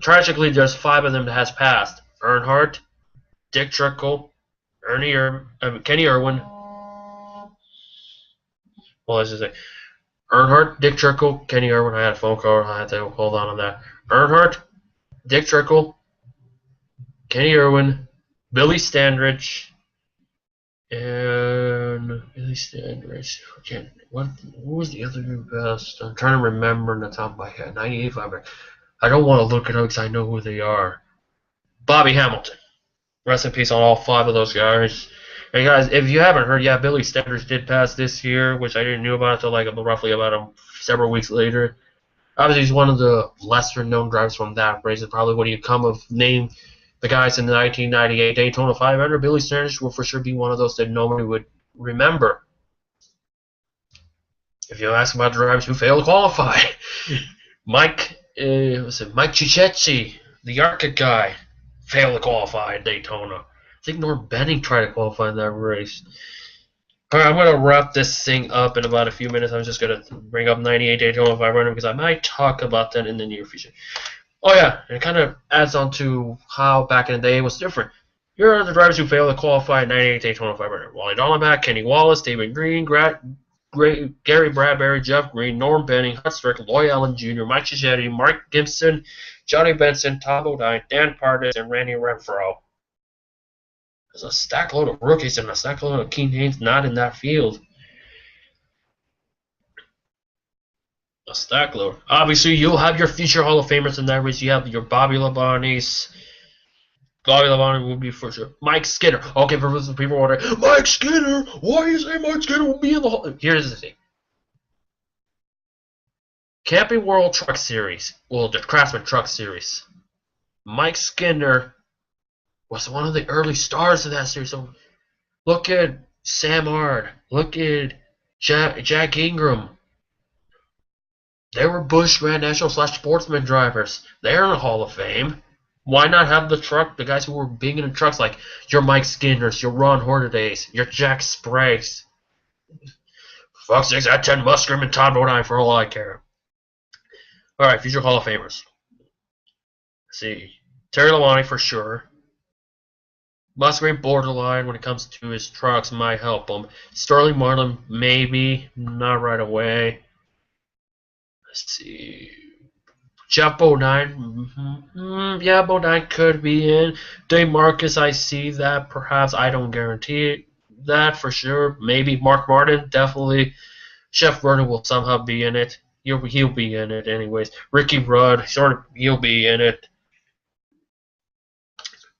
Tragically, there's 5 of them that has passed. Earnhardt, Dick Trickle, Kenny Irwin. Well, let's just say Earnhardt, Dick Trickle, Kenny Irwin. I had a phone call. I had to hold on that. Earnhardt, Dick Trickle, Kenny Irwin, Billy Standridge, and Billy Standridge. Okay, what was the other new best? I'm trying to remember in the top of my head. 98 5. I don't want to look it up because I know who they are. Bobby Hamilton. Rest in peace on all 5 of those guys. And guys, if you haven't heard, yeah, Billy Standridge did pass this year, which I didn't know about until like roughly about several weeks later. Obviously, he's one of the lesser-known drivers from that race. It's probably when you come of name the guys in the 1998 Daytona 500, Billy Standridge will for sure be one of those that nobody would remember. If you ask about drivers who failed to qualify, Mike Ciccecci, the Arctic guy, failed to qualify at Daytona. I think Norm Benning tried to qualify in that race. Alright, I'm going to wrap this thing up in about a few minutes. I'm just going to bring up 98 Daytona 500 because I might talk about that in the near future. Oh yeah, and it kind of adds on to how back in the day it was different. Here are the drivers who failed to qualify at 98 Daytona 500. Wally Dallenbach, Kenny Wallace, David Green, Gary Bradbury, Jeff Green, Norm Benning, Hut Strick, Loy Allen Jr., Mike Cicciotti, Mark Gibson, Johnny Benson, Tom Bodine, Dan Pardes, and Randy Renfro. There's a stack load of rookies and a stack load of key names not in that field. A stack load. Obviously, you'll have your future Hall of Famers in that race. You have your Bobby Labontes. Bobby Labonte will be for sure. Mike Skinner. Okay, for people wondering, Mike Skinner? Why do you say Mike Skinner will be in the Hall? Here's the thing. Camping World Truck Series. Well, the Craftsman Truck Series. Mike Skinner was one of the early stars of that series. So look at Sam Ard. Look at Jack Ingram. They were Busch Grand National / Sportsman drivers. They're in the Hall of Fame. Why not have the guys who were big in the trucks, like your Mike Skinners, your Ron Hornadays, your Jack Spraggs. Fuck sakes, I had 10 Muskram and Todd Bodine for all I care. Alright, future Hall of Famers. Let's see. Terry Labonte for sure. Musgrave borderline when it comes to his trucks, might help him. Sterling Marlin, maybe, not right away. Let's see. Jeff Bodine, yeah, Bodine could be in. Dave Marcus, I see that. Perhaps I don't guarantee that for sure. Maybe Mark Martin, definitely. Jeff Vernon will somehow be in it. He'll be in it anyways. Ricky Rudd, he'll be in it.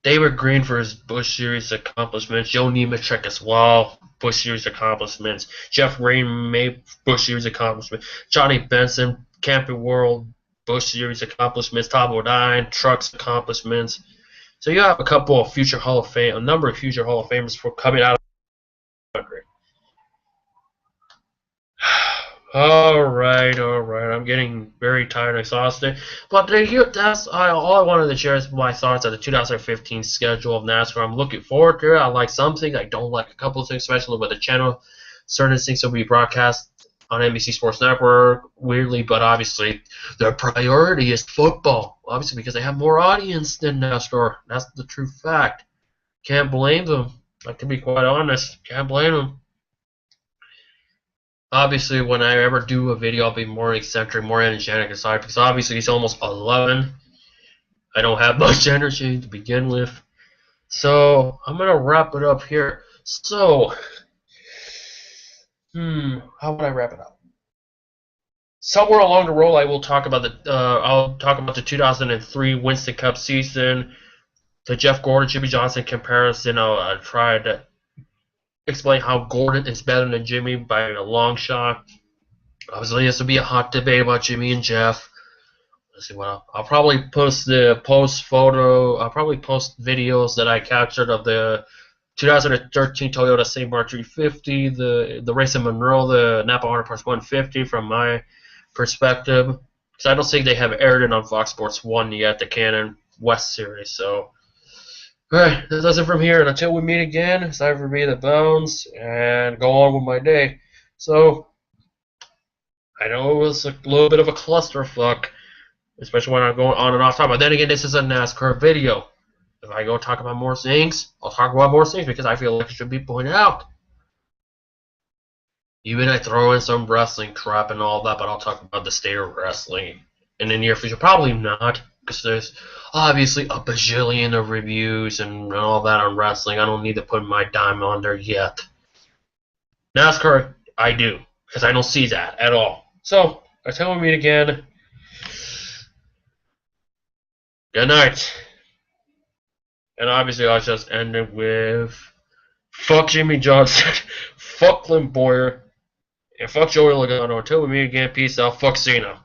David Green for his Busch Series accomplishments. Joe Nemechek as well. Busch Series accomplishments. Jeff Green, Busch Series accomplishments. Johnny Benson, Camping World, Busch Series accomplishments. Tom Bodine, Trucks accomplishments. So you have a couple of future Hall of Fame, a number of future Hall of Famers for coming out of the country. Alright, I'm getting very tired and exhausted. But that's all I wanted to share is my thoughts on the 2015 schedule of NASCAR. I'm looking forward to it. I like some things. I don't like a couple of things, especially with the channel. Certain things will be broadcast on NBC Sports Network, weirdly, but obviously their priority is football. Obviously, because they have more audience than NASCAR. That's the true fact. Can't blame them. I can be quite honest. Can't blame them. Obviously, when I ever do a video, I'll be more eccentric, more energetic aside, because obviously it's almost 11. I don't have much energy to begin with. So, I'm going to wrap it up here. So, how would I wrap it up? Somewhere along the road, I will talk about the 2003 Winston Cup season, the Jeff Gordon, Jimmy Johnson comparison. I'll try to explain how Gordon is better than Jimmy by a long shot. Obviously, this will be a hot debate about Jimmy and Jeff. Let's see what I'll probably post I'll probably post videos that I captured of the 2013 Toyota St. Mark 350, the race in Monroe, the Napa Auto Parts 150 from my perspective. Because I don't think they have aired it on Fox Sports 1 yet, the Canon West series. So, alright, that does it from here. And until we meet again, it's time for me to bounce and go on with my day. So, I know it was a little bit of a clusterfuck, especially when I'm going on and off time. But then again, this is a NASCAR video. If I go talk about more things, I'll talk about more things because I feel like it should be pointed out. Even I throw in some wrestling crap and all that, but I'll talk about the state of wrestling in the near future. Probably not, because there's obviously a bajillion of reviews and all that on wrestling. I don't need to put my dime on there yet. NASCAR, I do, because I don't see that at all. So, until we meet again, good night. And obviously, I'll just end it with fuck Jimmy Johnson, fuck Clint Boyer, and fuck Joey Logano. Until we meet again, peace out. Fuck Cena.